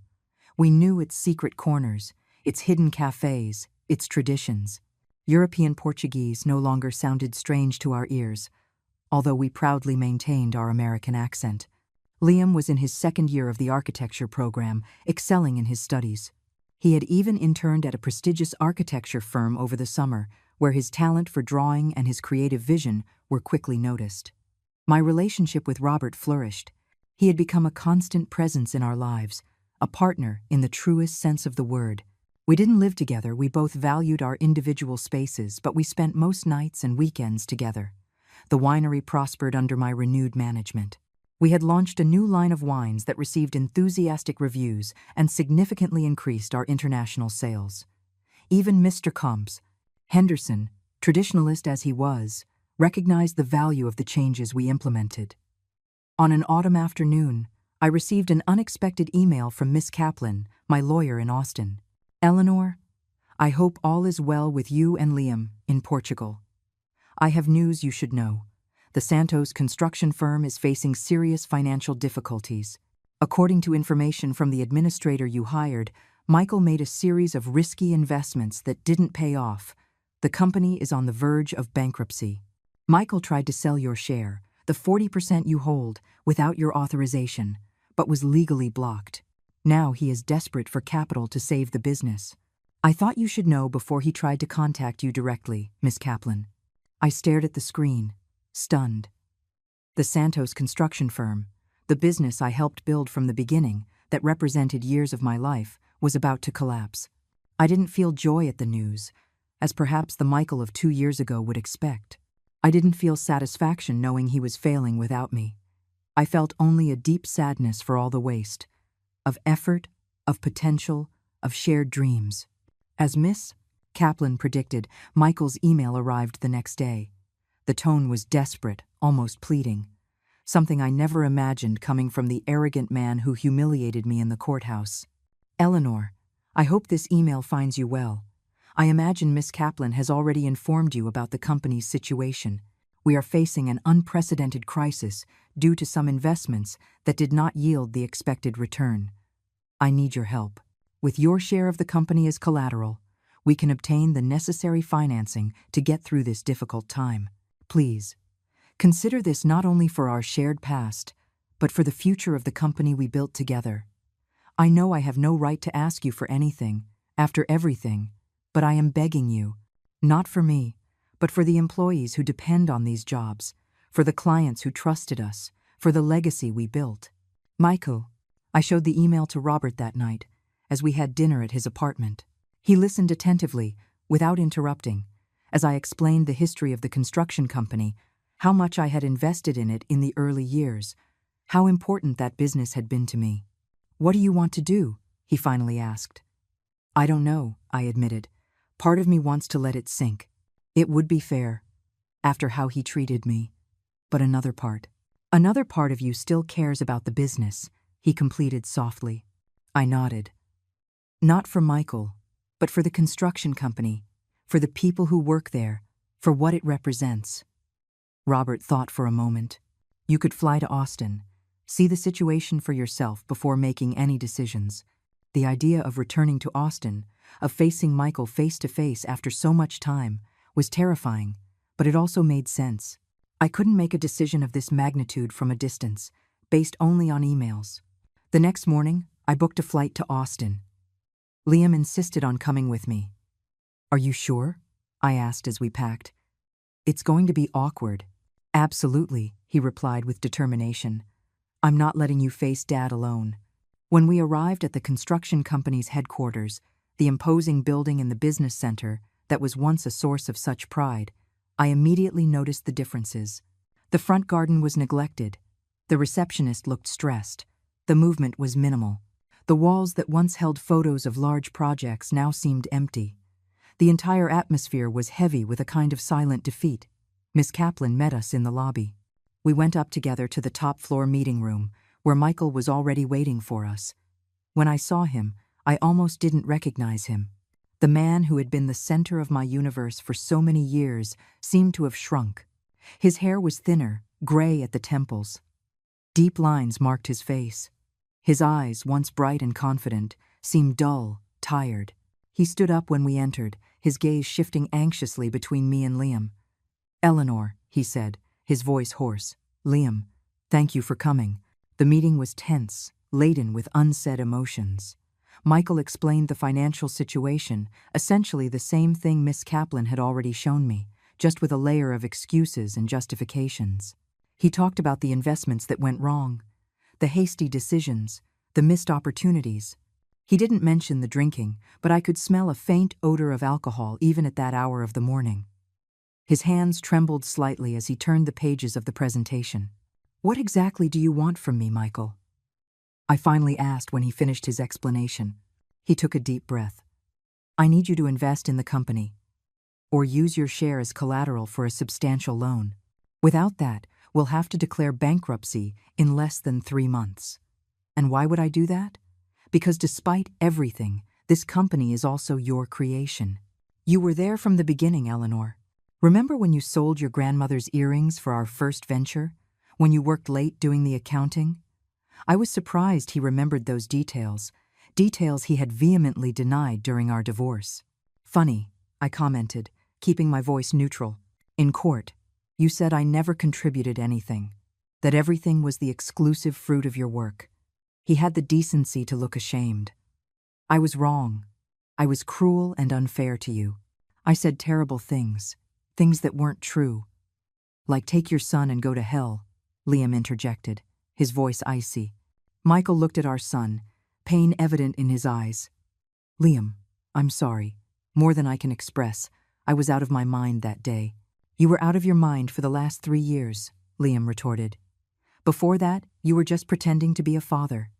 We knew its secret corners, its hidden cafes, its traditions. European Portuguese no longer sounded strange to our ears, although we proudly maintained our American accent. Liam was in his 2nd year of the architecture program, excelling in his studies. He had even interned at a prestigious architecture firm over the summer, where his talent for drawing and his creative vision were quickly noticed. My relationship with Robert flourished. He had become a constant presence in our lives, a partner in the truest sense of the word. We didn't live together, we both valued our individual spaces, but we spent most nights and weekends together. The winery prospered under my renewed management. We had launched a new line of wines that received enthusiastic reviews and significantly increased our international sales. Even Mr. Henderson, traditionalist as he was, recognized the value of the changes we implemented. On an autumn afternoon, I received an unexpected email from Miss Kaplan, my lawyer in Austin. Eleanor, I hope all is well with you and Liam in Portugal. I have news you should know. The Santos construction firm is facing serious financial difficulties. According to information from the administrator you hired, Michael made a series of risky investments that didn't pay off. The company is on the verge of bankruptcy. Michael tried to sell your share, the 40% you hold, without your authorization, but was legally blocked. Now he is desperate for capital to save the business. I thought you should know before he tried to contact you directly, Miss Kaplan. I stared at the screen, stunned. The Santos construction firm, the business I helped build from the beginning, that represented years of my life, was about to collapse. I didn't feel joy at the news, as perhaps the Michael of 2 years ago would expect. I didn't feel satisfaction knowing he was failing without me. I felt only a deep sadness for all the waste, of effort, of potential, of shared dreams. As Miss Kaplan predicted, Michael's email arrived the next day. The tone was desperate, almost pleading, something I never imagined coming from the arrogant man who humiliated me in the courthouse. Eleanor, I hope this email finds you well. I imagine Miss Kaplan has already informed you about the company's situation. We are facing an unprecedented crisis due to some investments that did not yield the expected return. I need your help. With your share of the company as collateral, we can obtain the necessary financing to get through this difficult time. Please, consider this not only for our shared past, but for the future of the company we built together. I know I have no right to ask you for anything, after everything, but I am begging you, not for me, but for the employees who depend on these jobs, for the clients who trusted us, for the legacy we built. Michael, I showed the email to Robert that night, as we had dinner at his apartment. He listened attentively, without interrupting, as I explained the history of the construction company, how much I had invested in it in the early years, how important that business had been to me. What do you want to do? He finally asked. I don't know, I admitted. Part of me wants to let it sink. It would be fair, after how he treated me. But another part of you still cares about the business, he completed softly. I nodded. Not for Michael, but for the construction company, for the people who work there, for what it represents. Robert thought for a moment. You could fly to Austin, see the situation for yourself before making any decisions. The idea of returning to Austin, of facing Michael face to face after so much time, was terrifying, but it also made sense. I couldn't make a decision of this magnitude from a distance, based only on emails. The next morning, I booked a flight to Austin. Liam insisted on coming with me. Are you sure? I asked as we packed. It's going to be awkward. Absolutely, he replied with determination. I'm not letting you face Dad alone. When we arrived at the construction company's headquarters, the imposing building in the business center that was once a source of such pride, I immediately noticed the differences. The front garden was neglected. The receptionist looked stressed. The movement was minimal. The walls that once held photos of large projects now seemed empty. The entire atmosphere was heavy with a kind of silent defeat. Miss Kaplan met us in the lobby. We went up together to the top-floor meeting room, where Michael was already waiting for us. When I saw him, I almost didn't recognize him. The man who had been the center of my universe for so many years seemed to have shrunk. His hair was thinner, gray at the temples. Deep lines marked his face. His eyes, once bright and confident, seemed dull, tired. He stood up when we entered, his gaze shifting anxiously between me and Liam. Eleanor, he said, his voice hoarse. Liam, thank you for coming. The meeting was tense, laden with unsaid emotions. Michael explained the financial situation, essentially the same thing Miss Kaplan had already shown me, just with a layer of excuses and justifications. He talked about the investments that went wrong, the hasty decisions, the missed opportunities. He didn't mention the drinking, but I could smell a faint odor of alcohol even at that hour of the morning. His hands trembled slightly as he turned the pages of the presentation. What exactly do you want from me, Michael? I finally asked when he finished his explanation. He took a deep breath. I need you to invest in the company, or use your share as collateral for a substantial loan. Without that, we'll have to declare bankruptcy in less than 3 months. And why would I do that? Because despite everything, this company is also your creation. You were there from the beginning, Eleanor. Remember when you sold your grandmother's earrings for our first venture? When you worked late doing the accounting? I was surprised he remembered those details, details he had vehemently denied during our divorce. Funny, I commented, keeping my voice neutral. In court, you said I never contributed anything, that everything was the exclusive fruit of your work. He had the decency to look ashamed. I was wrong. I was cruel and unfair to you. I said terrible things, things that weren't true. Like take your son and go to hell, Liam interjected, his voice icy. Michael looked at our son, pain evident in his eyes. Liam, I'm sorry. More than I can express. I was out of my mind that day. You were out of your mind for the last 3 years, Liam retorted. Before that, you were just pretending to be a father.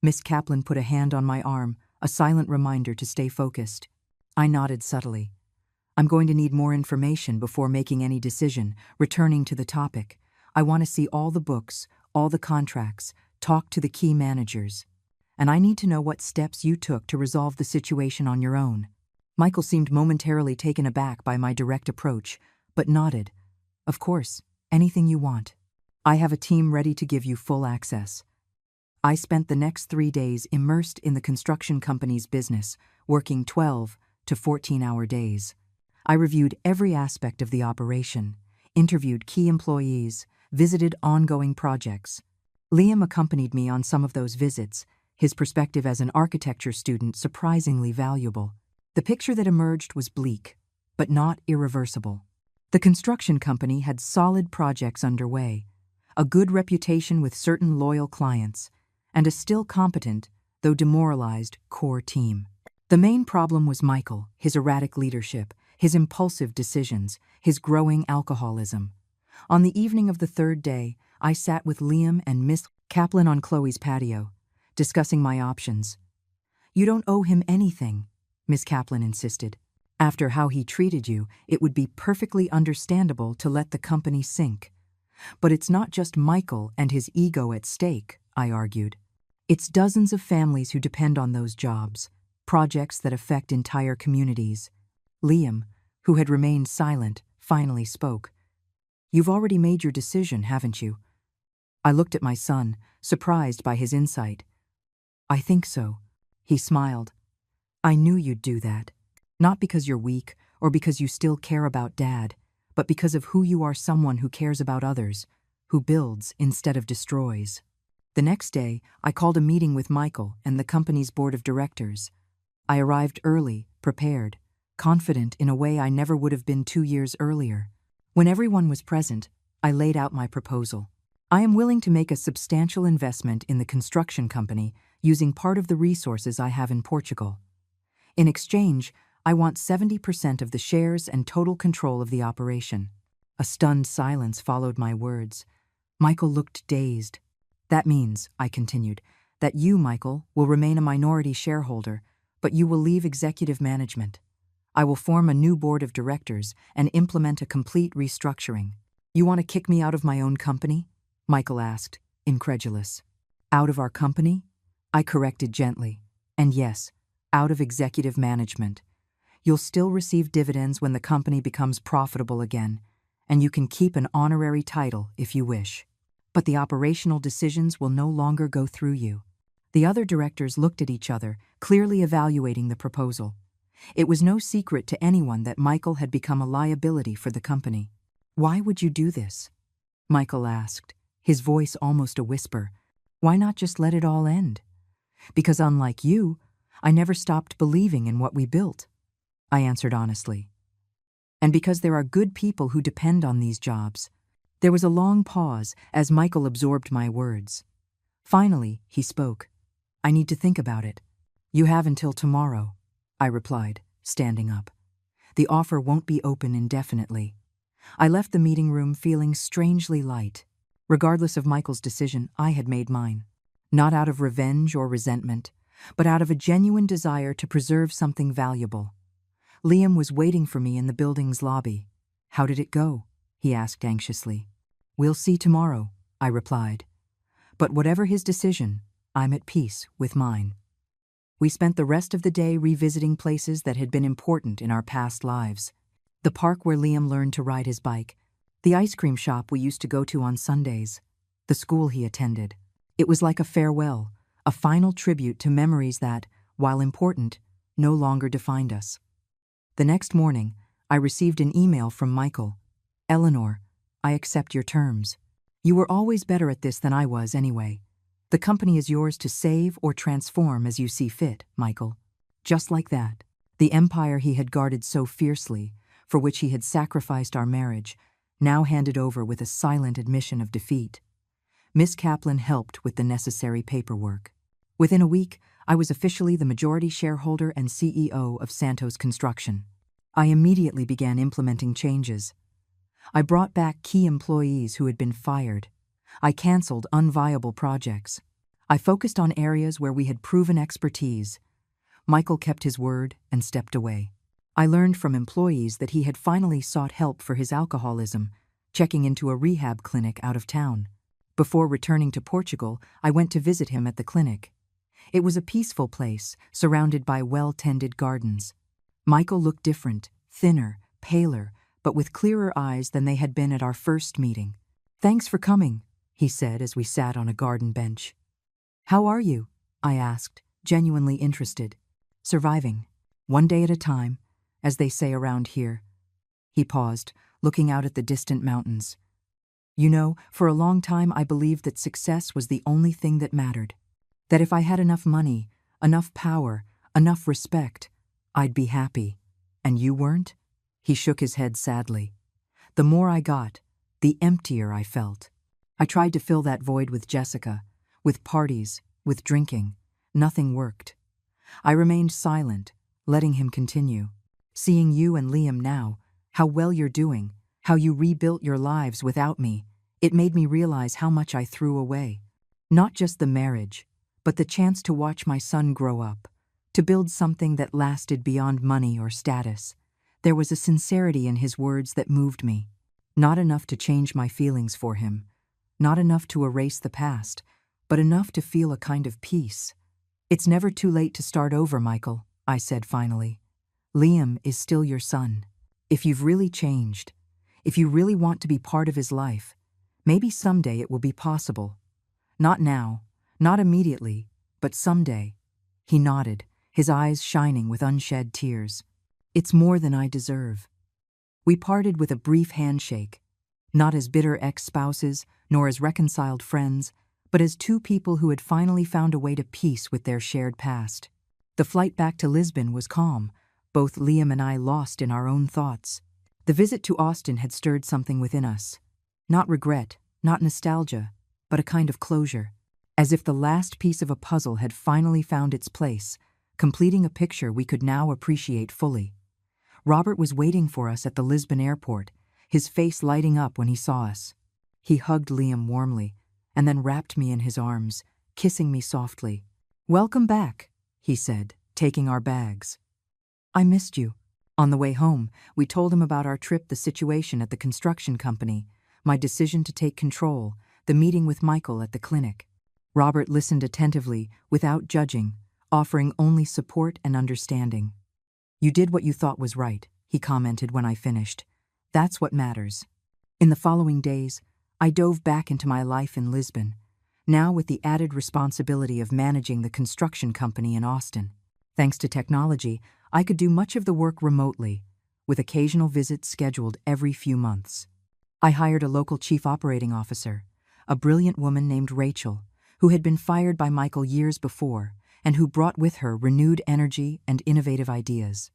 Miss Kaplan put a hand on my arm, a silent reminder to stay focused. I nodded subtly. I'm going to need more information before making any decision, returning to the topic. I want to see all the books, all the contracts, talk to the key managers. And I need to know what steps you took to resolve the situation on your own. Michael seemed momentarily taken aback by my direct approach, but nodded. Of course, anything you want. I have a team ready to give you full access. I spent the next 3 days immersed in the construction company's business, working 12 to 14-hour days. I reviewed every aspect of the operation, interviewed key employees, visited ongoing projects. Liam accompanied me on some of those visits, his perspective as an architecture student surprisingly valuable. The picture that emerged was bleak, but not irreversible. The construction company had solid projects underway, a good reputation with certain loyal clients, and a still competent, though demoralized, core team. The main problem was Michael, his erratic leadership, his impulsive decisions, his growing alcoholism. On the evening of the 3rd day, I sat with Liam and Miss Kaplan on Chloe's patio, discussing my options. You don't owe him anything, Miss Kaplan insisted. After how he treated you, it would be perfectly understandable to let the company sink. But it's not just Michael and his ego at stake, I argued. It's dozens of families who depend on those jobs, projects that affect entire communities. Liam, who had remained silent, finally spoke. You've already made your decision, haven't you? I looked at my son, surprised by his insight. I think so. He smiled. I knew you'd do that. Not because you're weak or because you still care about Dad, but because of who you are, someone who cares about others, who builds instead of destroys. The next day, I called a meeting with Michael and the company's board of directors. I arrived early, prepared, confident in a way I never would have been 2 years earlier. When everyone was present, I laid out my proposal. I am willing to make a substantial investment in the construction company using part of the resources I have in Portugal. In exchange, I want 70% of the shares and total control of the operation. A stunned silence followed my words. Michael looked dazed. That means, I continued, that you, Michael, will remain a minority shareholder, but you will leave executive management. I will form a new board of directors and implement a complete restructuring. You want to kick me out of my own company? Michael asked, incredulous. Out of our company? I corrected gently. And yes, out of executive management. You'll still receive dividends when the company becomes profitable again, and you can keep an honorary title if you wish. But the operational decisions will no longer go through you. The other directors looked at each other, clearly evaluating the proposal. It was no secret to anyone that Michael had become a liability for the company. Why would you do this? Michael asked, his voice almost a whisper. Why not just let it all end? Because unlike you, I never stopped believing in what we built, I answered honestly. And because there are good people who depend on these jobs. There was a long pause as Michael absorbed my words. Finally, he spoke. I need to think about it. You have until tomorrow, I replied, standing up. The offer won't be open indefinitely. I left the meeting room feeling strangely light. Regardless of Michael's decision, I had made mine. Not out of revenge or resentment, but out of a genuine desire to preserve something valuable. Liam was waiting for me in the building's lobby. How did it go? He asked anxiously. We'll see tomorrow, I replied. But whatever his decision, I'm at peace with mine. We spent the rest of the day revisiting places that had been important in our past lives. The park where Liam learned to ride his bike, the ice cream shop we used to go to on Sundays, the school he attended. It was like a farewell, a final tribute to memories that, while important, no longer defined us. The next morning, I received an email from Michael. "Eleanor, I accept your terms. You were always better at this than I was anyway. The company is yours to save or transform as you see fit, Michael." Just like that, the empire he had guarded so fiercely, for which he had sacrificed our marriage, now handed over with a silent admission of defeat. Miss Kaplan helped with the necessary paperwork. Within a week, I was officially the majority shareholder and CEO of Santos Construction. I immediately began implementing changes. I brought back key employees who had been fired. I canceled unviable projects. I focused on areas where we had proven expertise. Michael kept his word and stepped away. I learned from employees that he had finally sought help for his alcoholism, checking into a rehab clinic out of town. Before returning to Portugal, I went to visit him at the clinic. It was a peaceful place, surrounded by well-tended gardens. Michael looked different, thinner, paler, but with clearer eyes than they had been at our first meeting. "Thanks for coming," he said as we sat on a garden bench. "How are you?" I asked, genuinely interested. "Surviving. One day at a time, as they say around here." He paused, looking out at the distant mountains. "You know, for a long time I believed that success was the only thing that mattered. That if I had enough money, enough power, enough respect, I'd be happy. And you weren't?" He shook his head sadly. "The more I got, the emptier I felt. I tried to fill that void with Jessica, with parties, with drinking. Nothing worked. I remained silent, letting him continue. Seeing you and Liam now, how well you're doing, how you rebuilt your lives without me, it made me realize how much I threw away. Not just the marriage, but the chance to watch my son grow up, to build something that lasted beyond money or status." There was a sincerity in his words that moved me. Not enough to change my feelings for him, not enough to erase the past, but enough to feel a kind of peace. "It's never too late to start over, Michael," I said finally. "Liam is still your son. If you've really changed, if you really want to be part of his life, maybe someday it will be possible. Not now, not immediately, but someday." He nodded, his eyes shining with unshed tears. "It's more than I deserve." We parted with a brief handshake, not as bitter ex-spouses, nor as reconciled friends, but as two people who had finally found a way to peace with their shared past. The flight back to Lisbon was calm, both Liam and I lost in our own thoughts. The visit to Austin had stirred something within us. Not regret, not nostalgia, but a kind of closure. As if the last piece of a puzzle had finally found its place, completing a picture we could now appreciate fully. Robert was waiting for us at the Lisbon airport, his face lighting up when he saw us. He hugged Liam warmly, and then wrapped me in his arms, kissing me softly. "Welcome back," he said, taking our bags. "I missed you." On the way home, we told him about our trip, the situation at the construction company, my decision to take control, the meeting with Michael at the clinic. Robert listened attentively, without judging, offering only support and understanding. "You did what you thought was right," he commented when I finished. "That's what matters." In the following days, I dove back into my life in Lisbon, now with the added responsibility of managing the construction company in Austin. Thanks to technology, I could do much of the work remotely, with occasional visits scheduled every few months. I hired a local chief operating officer, a brilliant woman named Rachel, who had been fired by Michael years before, and who brought with her renewed energy and innovative ideas.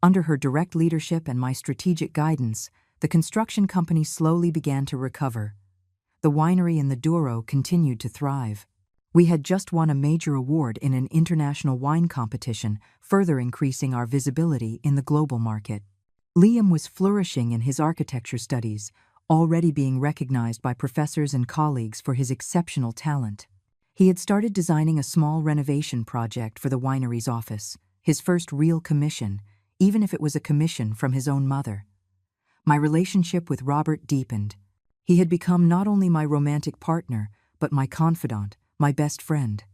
Under her direct leadership and my strategic guidance, the construction company slowly began to recover. The winery in the Douro continued to thrive. We had just won a major award in an international wine competition, further increasing our visibility in the global market. Liam was flourishing in his architecture studies, already being recognized by professors and colleagues for his exceptional talent. He had started designing a small renovation project for the winery's office, his first real commission, even if it was a commission from his own mother. My relationship with Robert deepened. He had become not only my romantic partner, but my confidant, my best friend.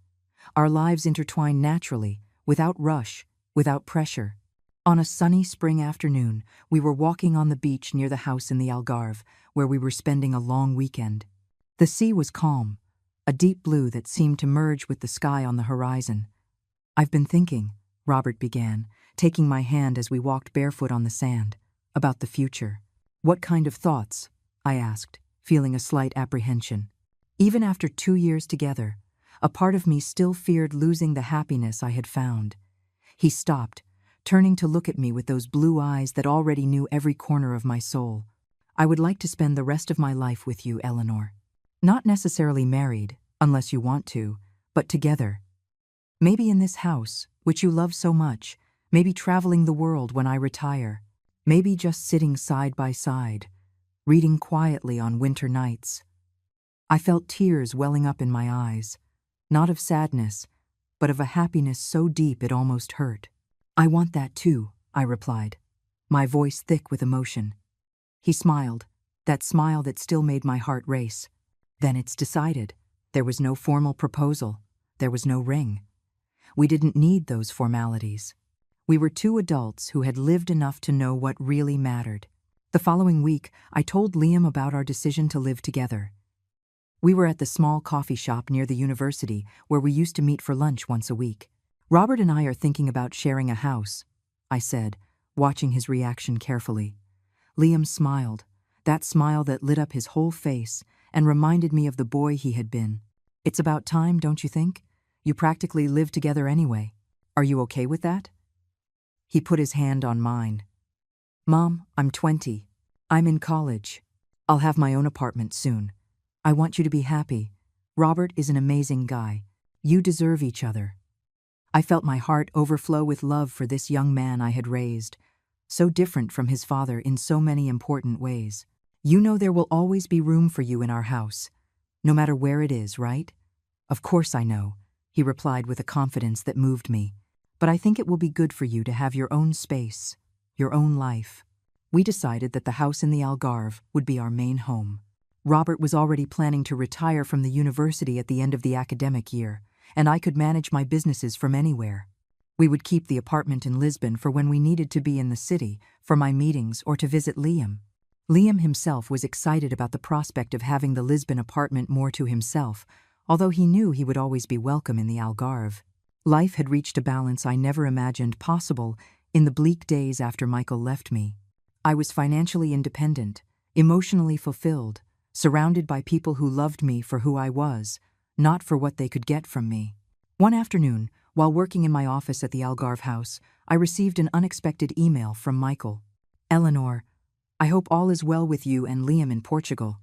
our lives intertwined naturally, without rush, without pressure. On a sunny spring afternoon, we were walking on the beach near the house in the Algarve, where we were spending a long weekend. The sea was calm, a deep blue that seemed to merge with the sky on the horizon. "I've been thinking," Robert began, taking my hand as we walked barefoot on the sand, "about the future." "What kind of thoughts?" I asked, feeling a slight apprehension. Even after 2 years together, a part of me still feared losing the happiness I had found. He stopped, turning to look at me with those blue eyes that already knew every corner of my soul. "I would like to spend the rest of my life with you, Eleanor. Not necessarily married, unless you want to, but together. Maybe in this house, which you love so much, maybe traveling the world when I retire, maybe just sitting side by side, reading quietly on winter nights." I felt tears welling up in my eyes, not of sadness, but of a happiness so deep it almost hurt. "I want that too," I replied, my voice thick with emotion. He smiled, that smile that still made my heart race. "Then it's decided." There was no formal proposal. There was no ring. We didn't need those formalities. We were two adults who had lived enough to know what really mattered. The following week, I told Liam about our decision to live together. We were at the small coffee shop near the university where we used to meet for lunch once a week. "Robert and I are thinking about sharing a house," I said, watching his reaction carefully. Liam smiled, that smile that lit up his whole face and reminded me of the boy he had been. "It's about time, don't you think? You practically live together anyway. Are you okay with that?" He put his hand on mine. "Mom, I'm 20. I'm in college. I'll have my own apartment soon. I want you to be happy. Robert is an amazing guy. You deserve each other." I felt my heart overflow with love for this young man I had raised, so different from his father in so many important ways. "You know there will always be room for you in our house, no matter where it is, right?" "Of course I know," he replied with a confidence that moved me. "But I think it will be good for you to have your own space, your own life." We decided that the house in the Algarve would be our main home. Robert was already planning to retire from the university at the end of the academic year, and I could manage my businesses from anywhere. We would keep the apartment in Lisbon for when we needed to be in the city, for my meetings or to visit Liam. Liam himself was excited about the prospect of having the Lisbon apartment more to himself, although he knew he would always be welcome in the Algarve. Life had reached a balance I never imagined possible in the bleak days after Michael left me. I was financially independent, emotionally fulfilled, surrounded by people who loved me for who I was, not for what they could get from me. One afternoon, while working in my office at the Algarve house, I received an unexpected email from Michael. "Eleanor, I hope all is well with you and Liam in Portugal.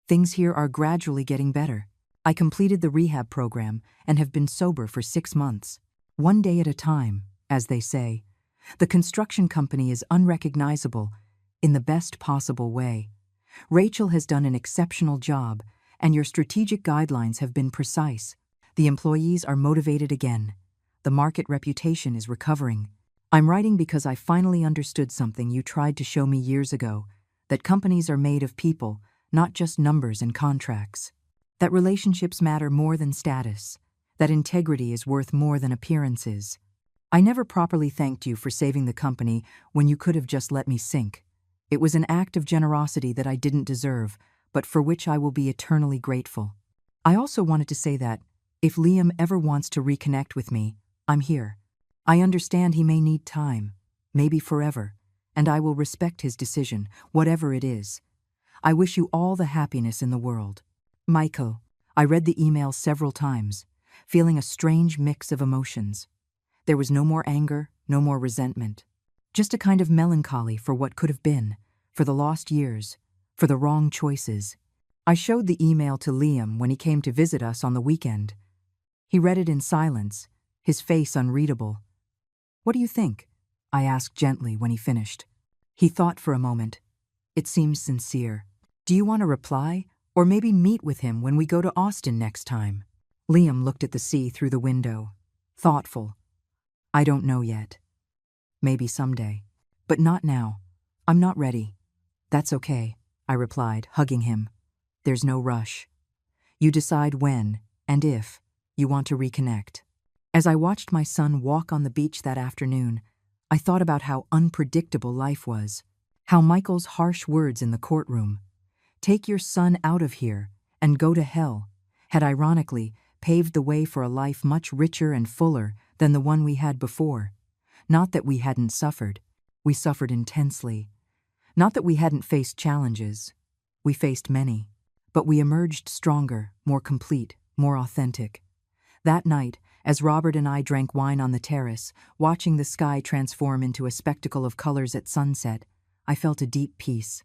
Things here are gradually getting better. I completed the rehab program and have been sober for 6 months. One day at a time, as they say. The construction company is unrecognizable in the best possible way. Rachel has done an exceptional job, and your strategic guidelines have been precise. The employees are motivated again. The market reputation is recovering. I'm writing because I finally understood something you tried to show me years ago, that companies are made of people, not just numbers and contracts. That relationships matter more than status. That integrity is worth more than appearances. I never properly thanked you for saving the company when you could have just let me sink. It was an act of generosity that I didn't deserve, but for which I will be eternally grateful. I also wanted to say that, if Liam ever wants to reconnect with me, I'm here. I understand he may need time, maybe forever, and I will respect his decision, whatever it is. I wish you all the happiness in the world. Michael." I read the email several times, feeling a strange mix of emotions. There was no more anger, no more resentment. Just a kind of melancholy for what could have been, for the lost years, for the wrong choices. I showed the email to Liam when he came to visit us on the weekend. He read it in silence, his face unreadable. "What do you think?" I asked gently when he finished. He thought for a moment. "It seems sincere. Do you want to reply, or maybe meet with him when we go to Austin next time?" Liam looked at the sea through the window, thoughtful. "I don't know yet. Maybe someday. But not now. I'm not ready." "That's okay," I replied, hugging him. "There's no rush. You decide when, and if, you want to reconnect. As I watched my son walk on the beach that afternoon, I thought about how unpredictable life was. How Michael's harsh words in the courtroom, "Take your son out of here and go to hell," had ironically paved the way for a life much richer and fuller than the one we had before. Not that we hadn't suffered. We suffered intensely. Not that we hadn't faced challenges. We faced many. But we emerged stronger, more complete, more authentic. That night, as Robert and I drank wine on the terrace, watching the sky transform into a spectacle of colors at sunset, I felt a deep peace.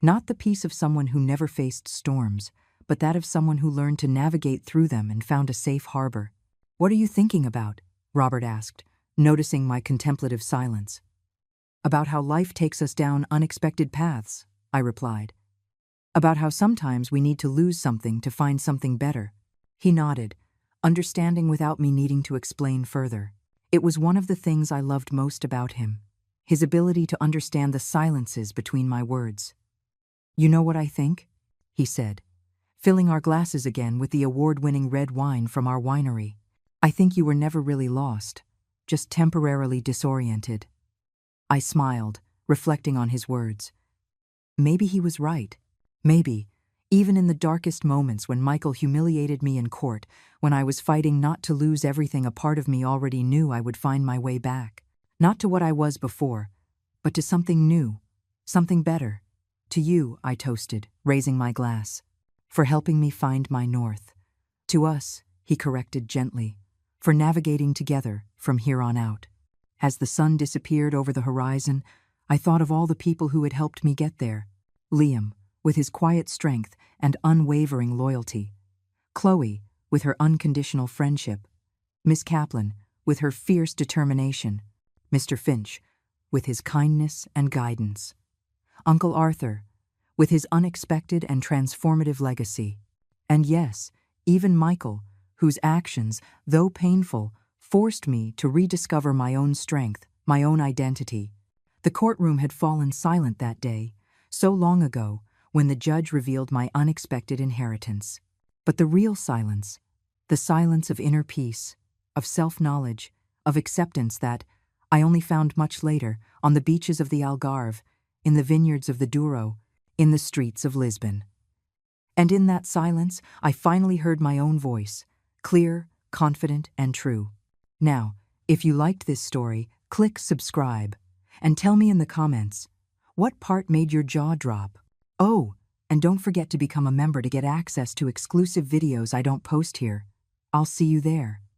Not the peace of someone who never faced storms, but that of someone who learned to navigate through them and found a safe harbor. "What are you thinking about?" Robert asked, noticing my contemplative silence. "About how life takes us down unexpected paths," I replied. "About how sometimes we need to lose something to find something better." He nodded, understanding without me needing to explain further. It was one of the things I loved most about him, his ability to understand the silences between my words. "You know what I think?" he said, filling our glasses again with the award-winning red wine from our winery. "I think you were never really lost, just temporarily disoriented." I smiled, reflecting on his words. Maybe he was right. Maybe, even in the darkest moments when Michael humiliated me in court, when I was fighting not to lose everything, a part of me already knew I would find my way back. Not to what I was before, but to something new, something better. "To you," I toasted, raising my glass, "for helping me find my north." "To us," he corrected gently, "for navigating together from here on out." As the sun disappeared over the horizon, I thought of all the people who had helped me get there. Liam, with his quiet strength and unwavering loyalty. Chloe, with her unconditional friendship. Miss Kaplan, with her fierce determination. Mr. Finch, with his kindness and guidance. Uncle Arthur, with his unexpected and transformative legacy. And yes, even Michael, whose actions, though painful, forced me to rediscover my own strength, my own identity. The courtroom had fallen silent that day, so long ago, when the judge revealed my unexpected inheritance. But the real silence, the silence of inner peace, of self-knowledge, of acceptance that I only found much later on the beaches of the Algarve, in the vineyards of the Douro, in the streets of Lisbon. And in that silence, I finally heard my own voice, clear, confident, and true. Now, if you liked this story, click subscribe, and tell me in the comments, what part made your jaw drop? Oh, and don't forget to become a member to get access to exclusive videos I don't post here. I'll see you there.